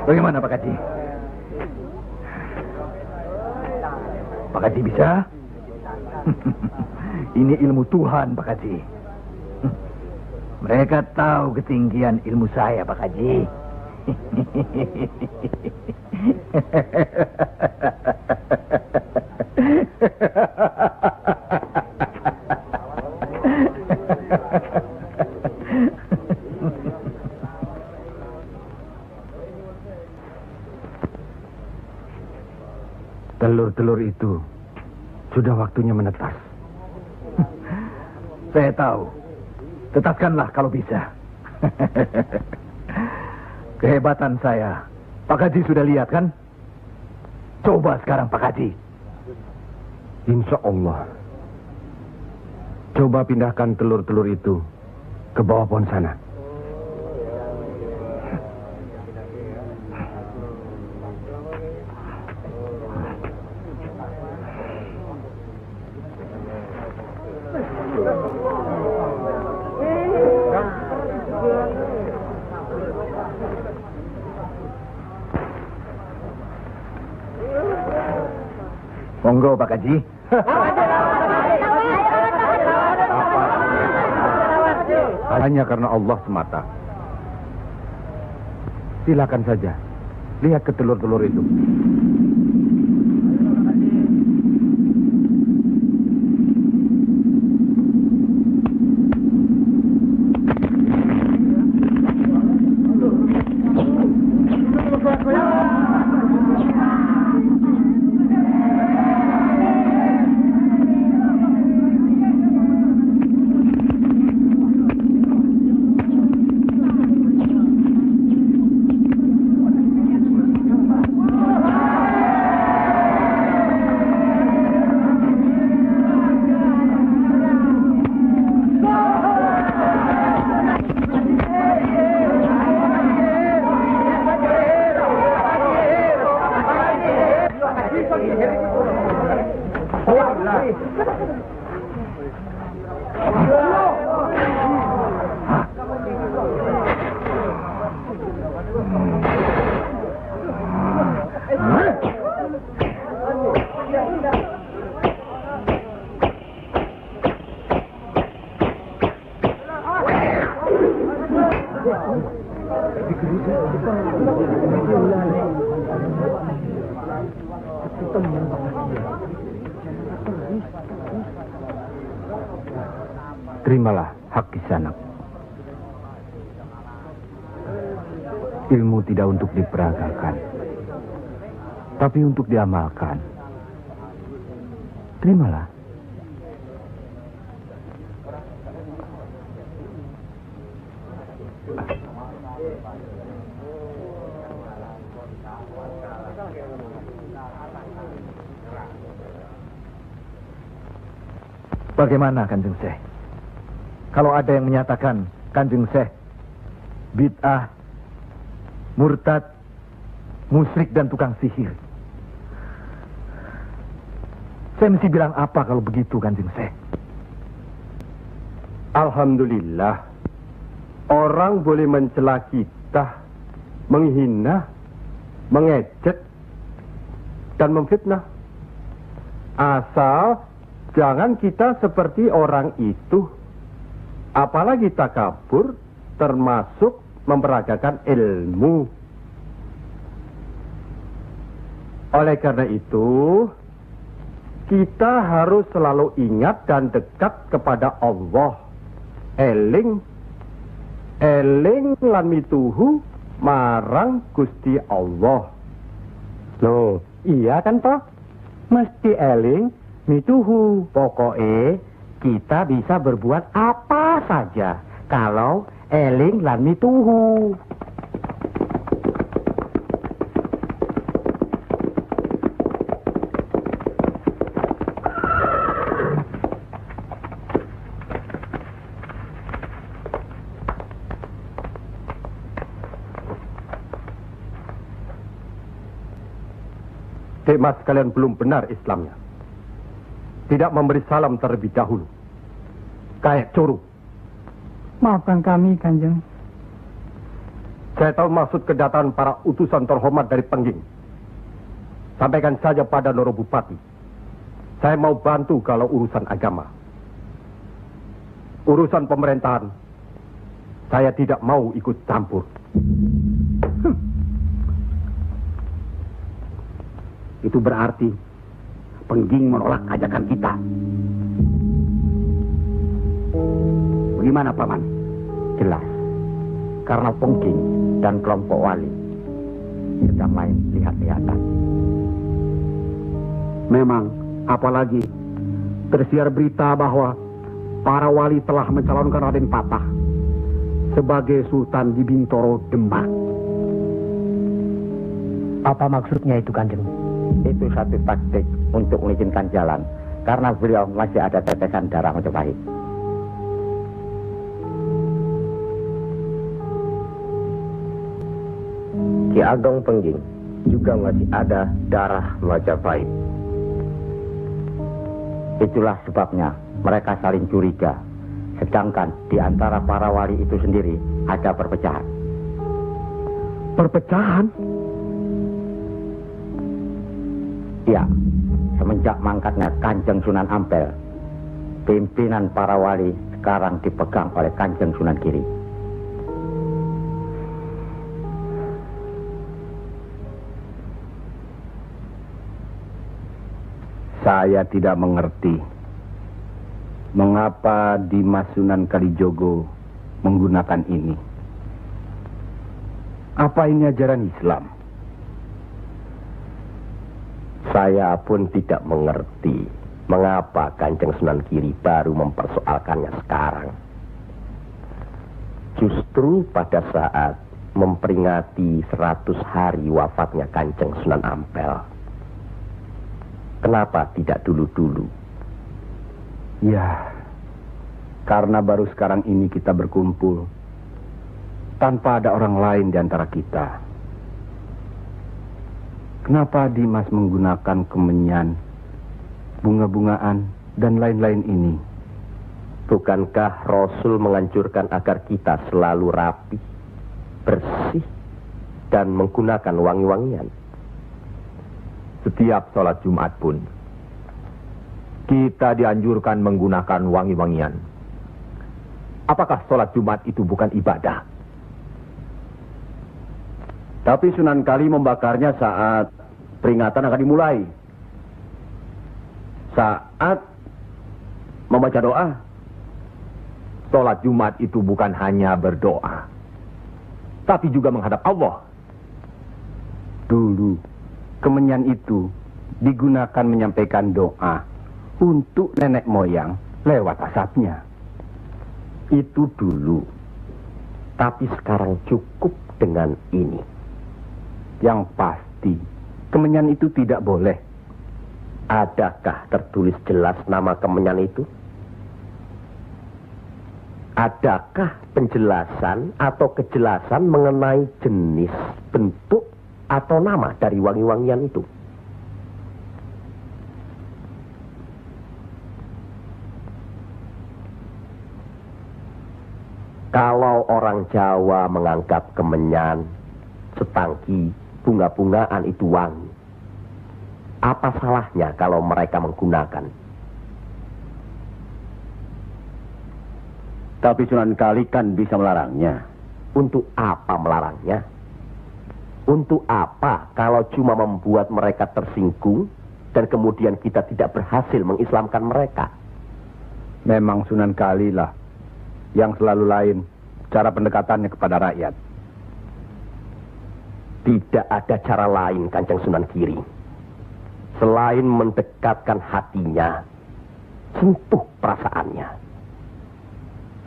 Bagaimana Pak Kaji? Pak Kaji bisa? Ini ilmu Tuhan Pak Kaji. Mereka tahu ketinggian ilmu saya Pak Kaji. Telur-telur itu sudah waktunya menetas. Saya tahu. Tetaskanlah kalau bisa. Kehebatan saya. Pak Haji sudah lihat kan? Coba sekarang Pak Haji. Insya Allah. Coba pindahkan telur-telur itu ke bawah pohon sana. Monggo Pak Haji. Hanya karena Allah semata. Silakan saja. Lihat ke telur-telur itu. Terimalah hak kisanak. Ilmu tidak untuk diperagakan, tapi untuk diamalkan. Terimalah. Bagaimana Kanjeng Syekh? Kalau ada yang menyatakan Kanjeng Syekh bid'ah, murtad, musyrik dan tukang sihir, saya mesti bilang apa kalau begitu Kanjeng Syekh? Alhamdulillah, orang boleh mencela kita, menghina, mengejek, dan memfitnah. Asal jangan kita seperti orang itu. Apalagi takabur, termasuk memperagakan ilmu. Oleh karena itu, kita harus selalu ingat dan dekat kepada Allah. Eling lan mituhu marang Gusti Allah. Loh, iya kan toh? Mesti eling mituhu. Pokoknya kita bisa berbuat apa saja kalau eling lan mituhu. Mas kalian belum benar Islamnya. Tidak memberi salam terlebih dahulu. Kayak curu. Maafkan kami, Kanjeng. Saya tahu maksud kedatangan para utusan terhormat dari Pengging. Sampaikan saja pada Loro Bupati. Saya mau bantu kalau urusan agama. Urusan pemerintahan, saya tidak mau ikut campur. Itu berarti Pengging menolak ajakan kita. Bagaimana, Paman? Jelas. Karena Pengging dan kelompok wali sedang main lihat-lihatan. Memang, apalagi tersiar berita bahwa para wali telah mencalonkan Raden Patah sebagai Sultan di Bintoro, Demak. Apa maksudnya itu, Kanjeng? Itu satu taktik untuk mengizinkan jalan, karena beliau masih ada tetesan darah Majapahit. Ki Ageng Pengging juga masih ada darah Majapahit. Itulah sebabnya mereka saling curiga, sedangkan di antara para wali itu sendiri ada perpecahan. Perpecahan? Ya, semenjak mangkatnya Kanjeng Sunan Ampel, pimpinan para wali sekarang dipegang oleh Kanjeng Sunan Giri. Saya tidak mengerti mengapa Dimas Sunan Kalijogo menggunakan ini. Apa ini ajaran Islam? Saya pun tidak mengerti mengapa Kanjeng Sunan Giri baru mempersoalkannya sekarang. Justru pada saat memperingati 100 hari wafatnya Kanjeng Sunan Ampel. Kenapa tidak dulu-dulu? Ya, karena baru sekarang ini kita berkumpul tanpa ada orang lain di antara kita. Kenapa Dimas menggunakan kemenyan, bunga-bungaan, dan lain-lain ini? Bukankah Rasul menganjurkan agar kita selalu rapi, bersih, dan menggunakan wangi-wangian? Setiap sholat Jumat pun, kita dianjurkan menggunakan wangi-wangian. Apakah sholat Jumat itu bukan ibadah? Tapi Sunan Kali membakarnya saat peringatan akan dimulai. Saat membaca doa. Sholat Jumat itu bukan hanya berdoa, tapi juga menghadap Allah. Dulu, kemenyan itu digunakan menyampaikan doa untuk nenek moyang lewat asapnya. Itu dulu. Tapi sekarang cukup dengan ini. Yang pasti, kemenyan itu tidak boleh. Adakah tertulis jelas nama kemenyan itu? Adakah penjelasan atau kejelasan mengenai jenis, bentuk, atau nama dari wangi-wangian itu? Kalau orang Jawa menganggap kemenyan, setangki, bunga-bungaan itu wangi, apa salahnya kalau mereka menggunakan? Tapi Sunan Kali kan bisa melarangnya. Untuk apa melarangnya? Untuk apa kalau cuma membuat mereka tersinggung dan kemudian kita tidak berhasil mengislamkan mereka? Memang Sunan Kali lah yang selalu lain cara pendekatannya kepada rakyat. Tidak ada cara lain, Kanjeng Sunan Giri, selain mendekatkan hatinya, sentuh perasaannya,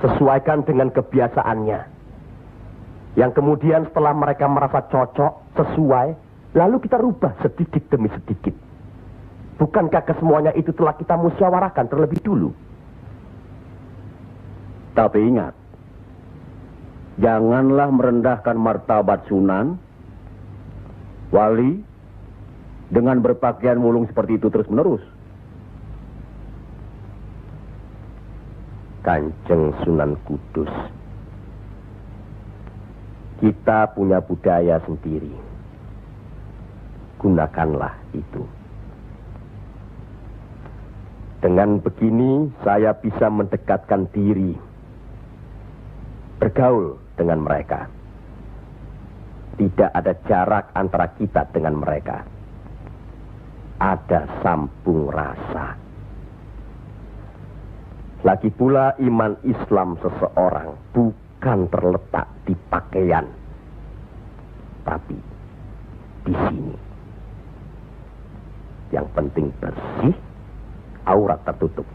sesuaikan dengan kebiasaannya, yang kemudian setelah mereka merasa cocok, sesuai, lalu kita rubah sedikit demi sedikit. Bukankah kesemuanya itu telah kita musyawarahkan terlebih dulu? Tapi ingat, janganlah merendahkan martabat Sunan Wali dengan berpakaian mulung seperti itu terus-menerus. Kanjeng Sunan Kudus, kita punya budaya sendiri. Gunakanlah itu. Dengan begini saya bisa mendekatkan diri, bergaul dengan mereka. Tidak ada jarak antara kita dengan mereka. Ada sambung rasa. Lagi pula iman Islam seseorang bukan terletak di pakaian, tapi di sini. Yang penting bersih, aurat tertutup.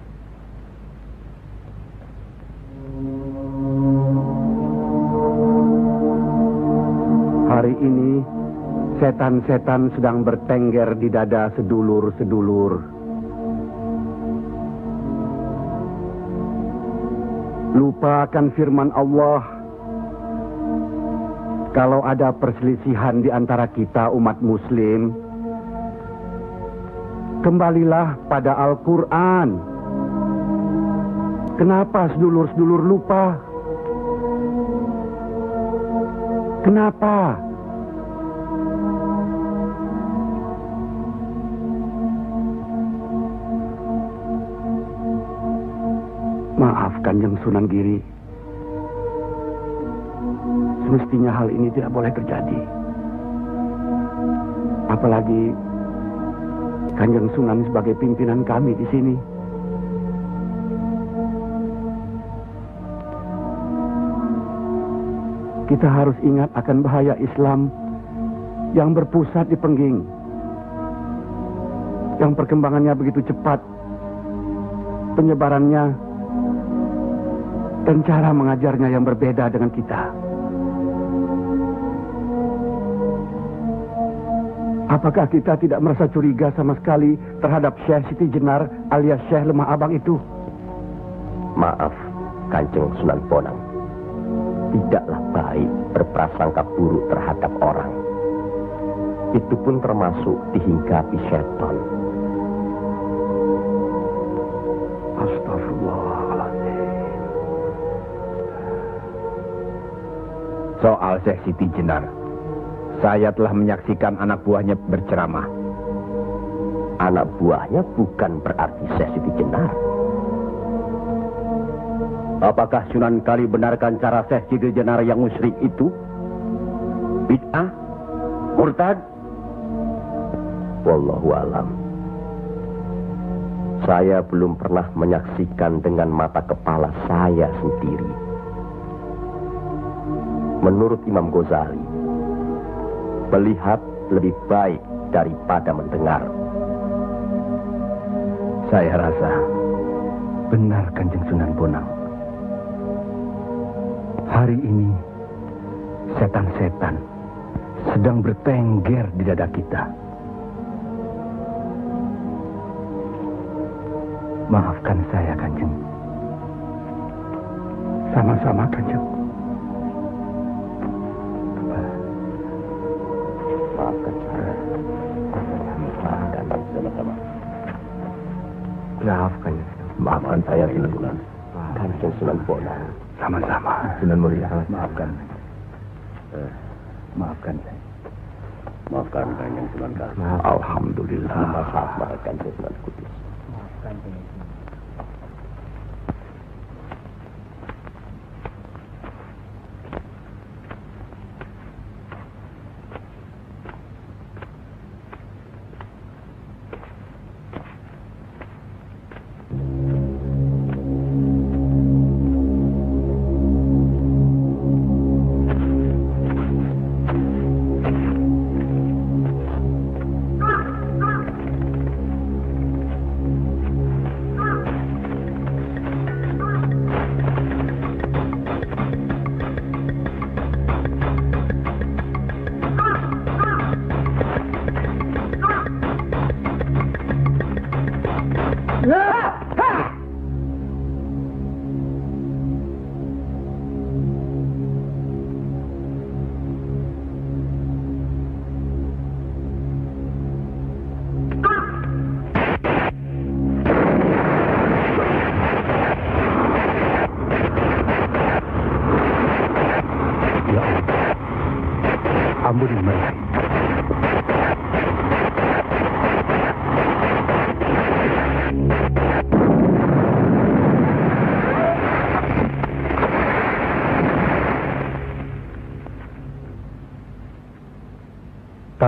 Hari ini, setan-setan sedang bertengger di dada sedulur-sedulur. Lupa akan firman Allah. Kalau ada perselisihan di antara kita umat muslim, kembalilah pada Al-Quran. Kenapa sedulur-sedulur lupa? Kenapa? Maaf Kanjeng Sunan Giri. Semestinya hal ini tidak boleh terjadi. Apalagi Kanjeng Sunan sebagai pimpinan kami di sini. Kita harus ingat akan bahaya Islam yang berpusat di Pengging, yang perkembangannya begitu cepat, penyebarannya dan cara mengajarnya yang berbeda dengan kita. Apakah kita tidak merasa curiga sama sekali terhadap Syekh Siti Jenar alias Syekh Lemah Abang itu? Maaf, Kanjeng Sunan Bonang. Tidaklah baik berprasangka buruk terhadap orang. Itu pun termasuk dihinggapi setan. Astagfirullahaladzim. Soal Syekh Siti Jenar, saya telah menyaksikan anak buahnya berceramah. Anak buahnya bukan berarti Syekh Siti Jenar. Apakah Sunan Kali benarkan cara Syekh Siti Jenar yang musyrik itu? Bid'ah? Murtad? Wallahu alam. Saya belum pernah menyaksikan dengan mata kepala saya sendiri. Menurut Imam Ghazali, melihat lebih baik daripada mendengar. Saya rasa benar Kanjeng Sunan Bonang. Hari ini setan-setan sedang bertengger di dada kita. Maafkan saya Kanjeng. Sama-sama Kanjeng. Maafkan saya. Maafkan sama-sama. Maafkan saya Sunan. Kanjeng Sunan Bonang. Sama-sama. Sunan Muria, Maafkan. Maafkan saya. Maafkan Kanjeng Sunan Kali. Alhamdulillah. Maaf Kanjeng Sunan Kudus. Maafkan saya.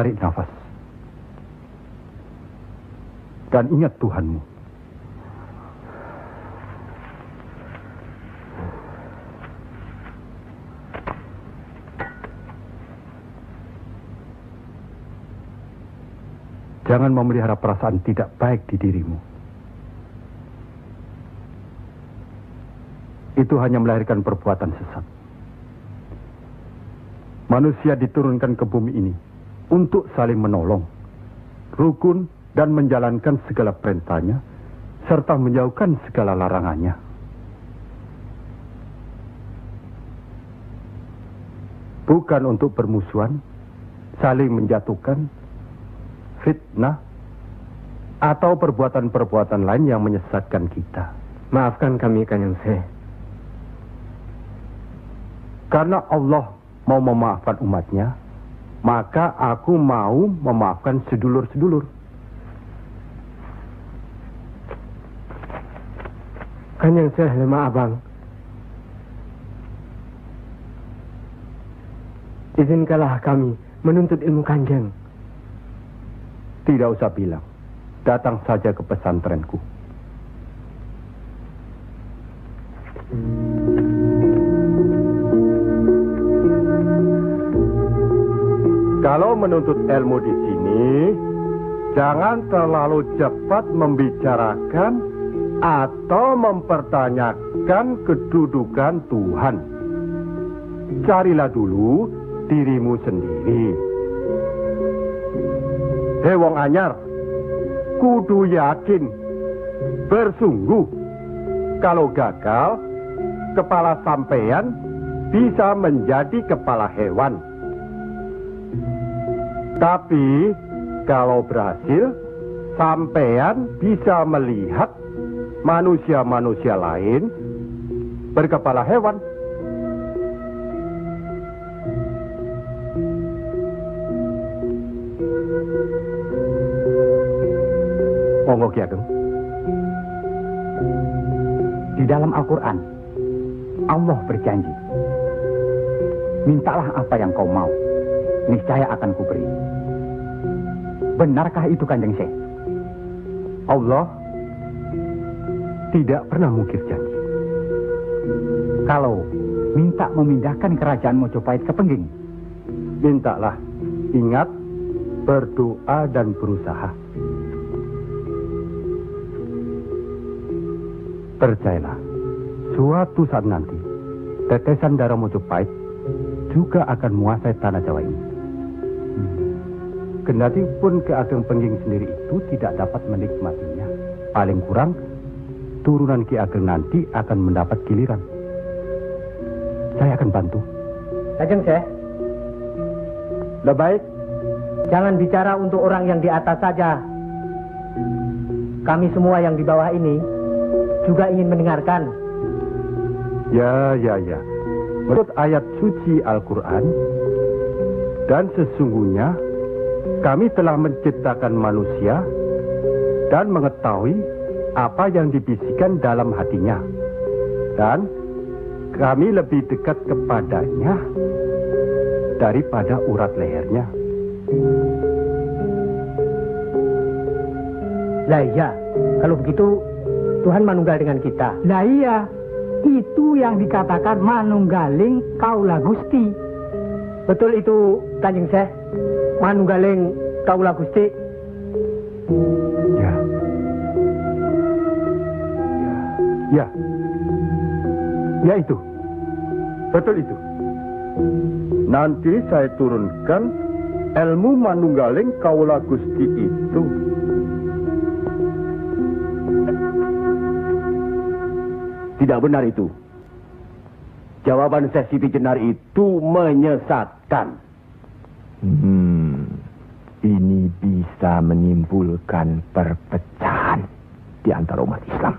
Tarik nafas. Dan ingat Tuhanmu. Jangan memelihara perasaan tidak baik di dirimu. Itu hanya melahirkan perbuatan sesat. Manusia diturunkan ke bumi ini untuk saling menolong, rukun, dan menjalankan segala perintahnya, serta menjauhkan segala larangannya. Bukan untuk permusuhan, saling menjatuhkan, fitnah, atau perbuatan-perbuatan lain yang menyesatkan kita. Maafkan kami, Kanjeng Syekh. Karena Allah mau memaafkan umatnya, maka aku mau memaafkan sedulur-sedulur. Kanjeng Syekh lemah abang. Izinkanlah kami menuntut ilmu Kanjeng. Tidak usah bilang. Datang saja ke pesantrenku. Kalau menuntut ilmu di sini, jangan terlalu cepat membicarakan atau mempertanyakan kedudukan Tuhan. Carilah dulu dirimu sendiri. Hei wong anyar, kudu yakin, bersungguh. Kalau gagal, kepala sampean bisa menjadi kepala hewan. Tapi kalau berhasil, sampean bisa melihat manusia-manusia lain berkepala hewan. Monggo Ki Ageng. Di dalam Al-Quran, Allah berjanji, mintalah apa yang kau mau, niscaya akan kuberi. Benarkah itu, Kanjeng Syekh? Allah tidak pernah mungkir janji. Kalau minta memindahkan kerajaan Mojopahit ke Pengging, mintalah. Ingat, berdoa dan berusaha. Percayalah, suatu saat nanti, tetesan darah Mojopahit juga akan menguasai tanah Jawa ini. Kendati pun Ki Ageng Pengging sendiri itu tidak dapat menikmatinya. Paling kurang, turunan Ki Ageng nanti akan mendapat giliran. Saya akan bantu. Kanjeng Syekh, Lebih baik, jangan bicara untuk orang yang di atas saja. Kami semua yang di bawah ini juga ingin mendengarkan. Ya. Menurut ayat suci Al-Quran, dan sesungguhnya kami telah menciptakan manusia dan mengetahui apa yang dibisikkan dalam hatinya. Dan kami lebih dekat kepadanya daripada urat lehernya. Lah iya, kalau begitu Tuhan manunggal dengan kita. Lah iya, itu yang dikatakan manunggaling kaula Gusti. Betul itu, Kanjeng Syekh. Manunggaling kaula Gusti. Ya itu. Betul itu. Nanti saya turunkan ilmu manunggaling kaula Gusti itu. Tidak benar itu. Jawaban Syekh Siti Jenar itu menyesatkan. Ini bisa menimbulkan perpecahan di antara umat Islam.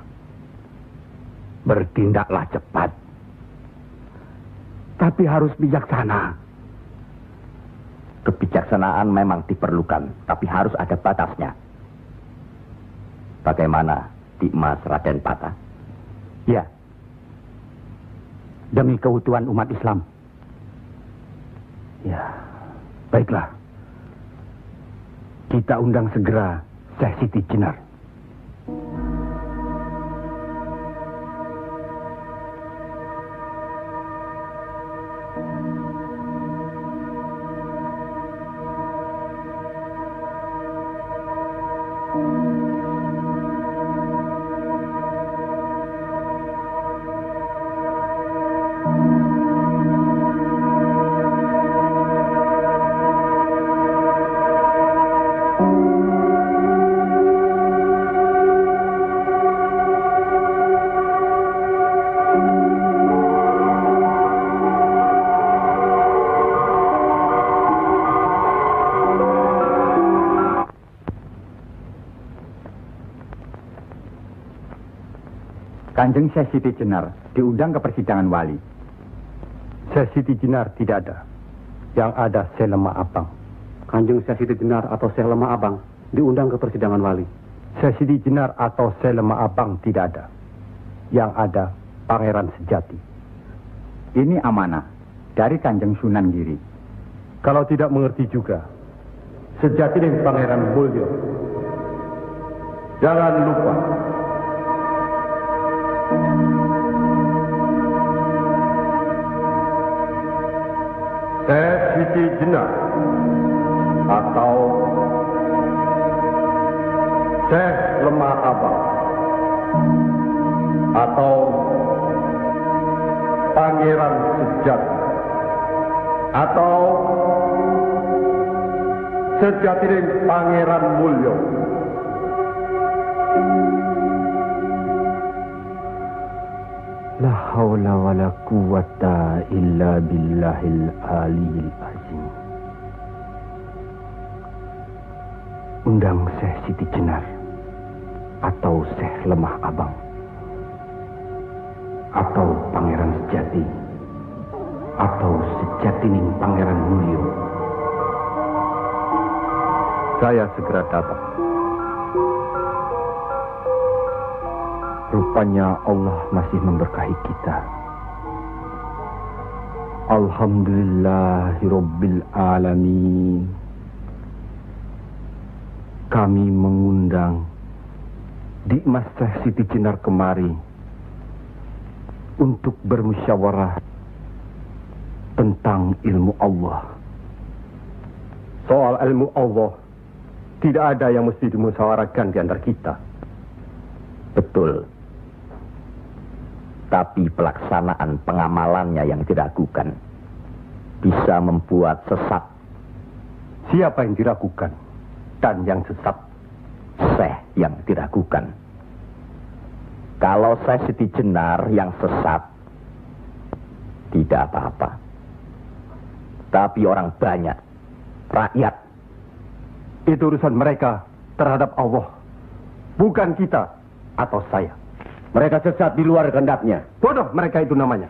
Bertindaklah cepat. Tapi harus bijaksana. kebijaksanaan memang diperlukan, tapi harus ada batasnya. Bagaimana, Dimas Raden Patah? Ya. Demi keutuhan umat Islam. Ya. Baiklah. Kita undang segera Syekh Siti Jenar. Kanjeng Syekh Siti Jenar diundang ke persidangan wali. Syekh Siti Jenar tidak ada. Yang ada Syekh Lemah Abang. Kanjeng Syekh Siti Jenar atau Syekh Lemah Abang diundang ke persidangan wali. Syekh Siti Jenar atau Syekh Lemah Abang tidak ada. Yang ada Pangeran Sejati. Ini amanah dari Kanjeng Sunan Giri. Kalau tidak mengerti juga, Sejati dan Pangeran Mulyo. Jangan lupa. Syekh Siti Jenar atau Syekh Lemah Abang atau Pangeran Sejati atau Sejati dan Pangeran Mulyo. La haula wa la quwata illa billahil aliyil azim. Undang Syekh Siti Jenar atau Syekh Lemah Abang atau Pangeran Sejati atau Sejatining Pangeran Mulyo. Saya segera datang. Rupanya Allah masih memberkahi kita. Alhamdulillahirabbil alamin. Kami mengundang Dimas Syekh Siti Jenar kemari untuk bermusyawarah tentang ilmu Allah. Soal ilmu Allah tidak ada yang mesti dimusyawarahkan di antara kita. Betul. Tapi pelaksanaan pengamalannya yang diragukan bisa membuat sesat. Siapa yang diragukan dan yang sesat? Syekh yang diragukan. Kalau Syekh Siti Jenar yang sesat, tidak apa-apa. Tapi orang banyak, rakyat, itu urusan mereka terhadap Allah, bukan kita atau saya. Mereka sesat di luar kehendaknya. Bodoh mereka itu namanya.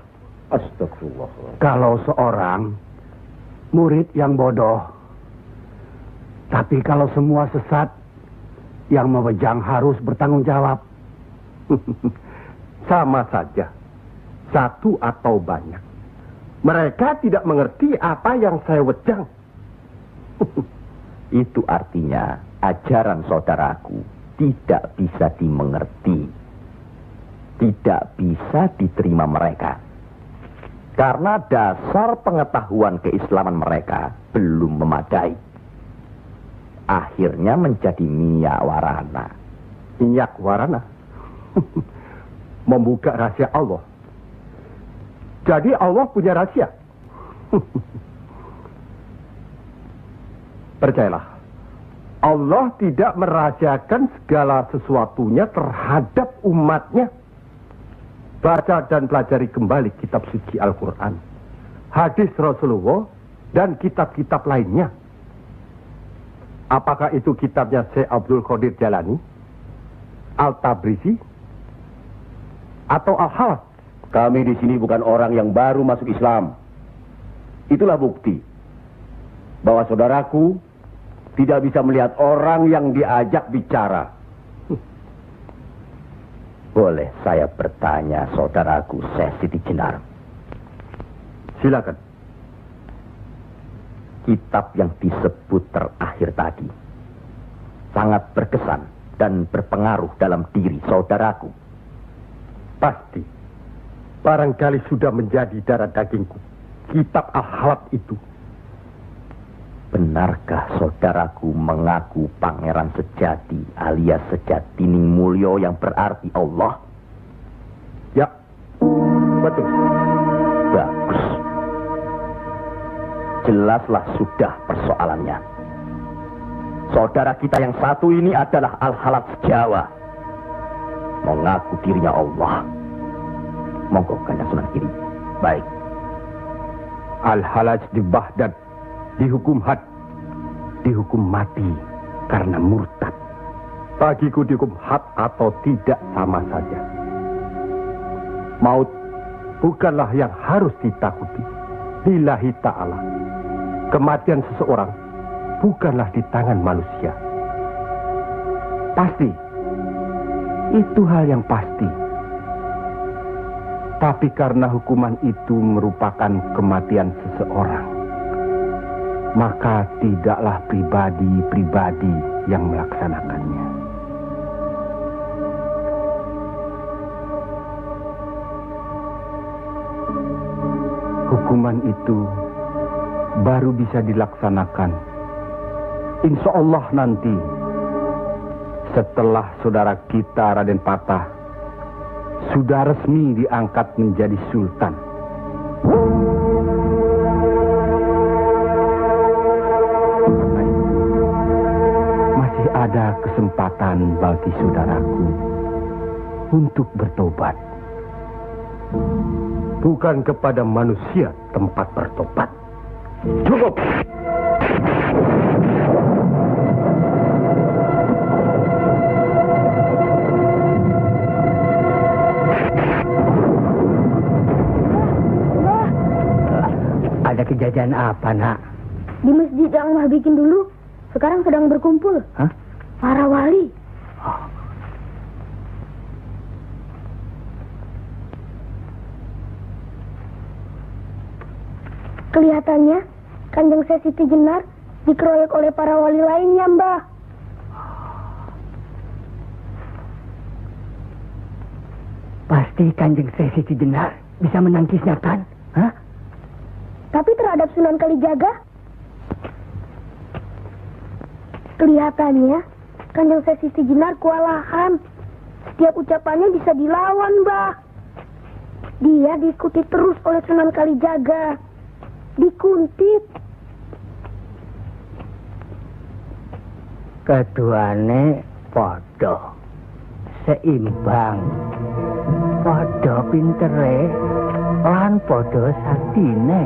Astagfirullah. Kalau seorang murid yang bodoh, tapi kalau semua sesat, yang memegang harus bertanggung jawab. Sama saja, satu atau banyak. Mereka tidak mengerti apa yang saya wejang. Itu artinya ajaran saudaraku tidak bisa dimengerti. Tidak bisa diterima mereka. Karena dasar pengetahuan keislaman mereka belum memadai. Akhirnya menjadi minyak warana. Minyak warana? Membuka rahasia Allah. Jadi Allah punya rahasia. Percayalah, Allah tidak merahasiakan segala sesuatunya terhadap umatnya. Baca dan pelajari kembali kitab suci Al-Quran, hadis Rasulullah, dan kitab-kitab lainnya. Apakah itu kitabnya Syekh Abdul Qadir Jalani, Al-Tabrisi, atau Al-Hawaz? Kami di sini bukan orang yang baru masuk Islam. Itulah bukti bahwa saudaraku tidak bisa melihat orang yang diajak bicara. Boleh saya bertanya, saudaraku Syekh Siti Jenar? Silakan. Kitab yang disebut terakhir tadi, sangat berkesan dan berpengaruh dalam diri saudaraku. Pasti. Barangkali sudah menjadi darah dagingku. Kitab Al-Halab itu. Benarkah saudaraku mengaku pangeran sejati alias Sejatining Mulyo yang berarti Allah? Ya, betul. Bagus. Jelaslah sudah persoalannya. Saudara kita yang satu ini adalah Al-Halab Jawa. Mengaku dirinya Allah. Monggo Kanjeng Sunan Giri. Baik. Al-Halaj di Baghdad dihukum had, dihukum mati karena murtad. Bagiku dihukum had atau tidak sama saja. Maut bukanlah yang harus ditakuti. Lillahi ta'ala. Kematian seseorang bukanlah di tangan manusia. Pasti. Itu hal yang pasti. Tapi karena hukuman itu merupakan kematian seseorang, maka tidaklah pribadi-pribadi yang melaksanakannya. Hukuman itu baru bisa dilaksanakan, insya Allah nanti, setelah saudara kita Raden Patah sudah resmi diangkat menjadi sultan. Karena itu, masih ada kesempatan bagi saudaraku untuk bertobat. Bukan kepada manusia tempat bertobat. Cukup! Ada kejadian apa, Nak? Di masjid yang Mbah bikin dulu, sekarang sedang berkumpul. Hah? Para wali. Kelihatannya, Kanjeng Siti Jenar dikeroyok oleh para wali lainnya, Mbah. Pasti Kanjeng Siti Jenar bisa menangkisnya, kan? Hah? Tapi terhadap Sunan Kalijaga, kelihatannya Kanjeng Siti Jenar kewalahan. Setiap ucapannya bisa dilawan, Mbah. Dia diikuti terus oleh Sunan Kalijaga. Dikuntit. Keduane podo seimbang, podo pintere lan podo saktine.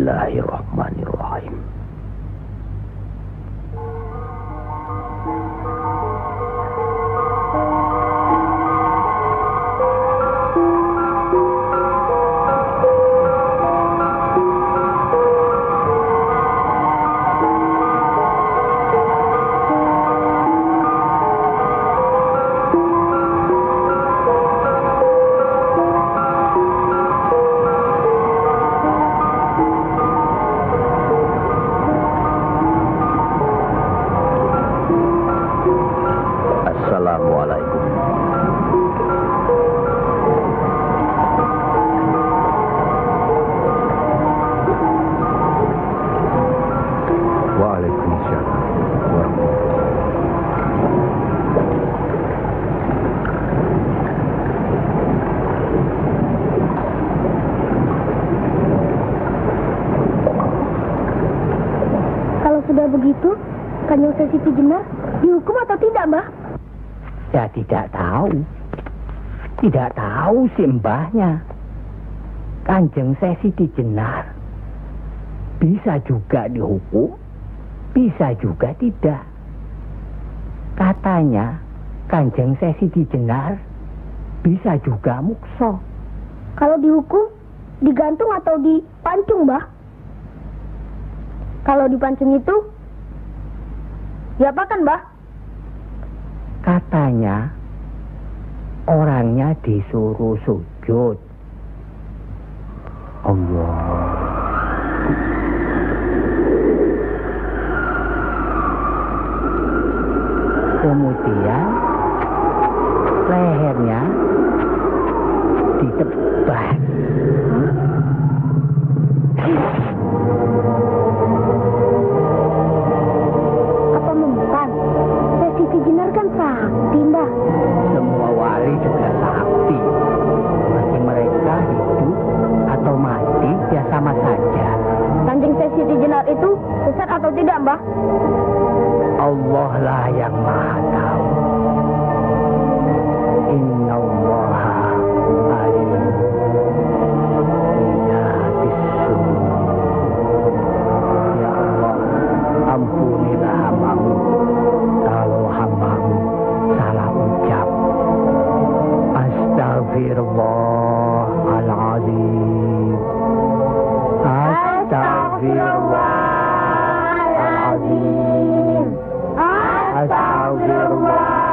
Bismillahirrahmanirrahim. Assalamualaikum. Waalaikumsalam warahmatullahi. Kalau sudah begitu, Kanjeng Siti Jenar dihukum atau tidak, Mbah? Ya tidak tahu. Tidak tahu si mbahnya. Kanjeng Siti Jenar bisa juga dihukum, bisa juga tidak. Katanya Kanjeng Siti Jenar bisa juga mukso. Kalau dihukum, digantung atau dipancung, Mbah? Kalau dipancung itu, diapakan, Mbah? Katanya orangnya disuruh sujud. Allah. Kemudian lehernya ditebas. Apa membukan? Siti Jenar kan sakti, Mbah. Semua wali juga sakti. Bagi mereka hidup atau mati ya sama saja. Kanjeng Siti Jenar itu sesat atau tidak, Mbah? Allah lah yang maha tahu. Inna allaha alim bidatis sudur. Ya Allah, ampunilah hambamu kalau hambamu salah ucap. Astagfirullahaladzim. Astagfirullahaladzim. Astagfirullah.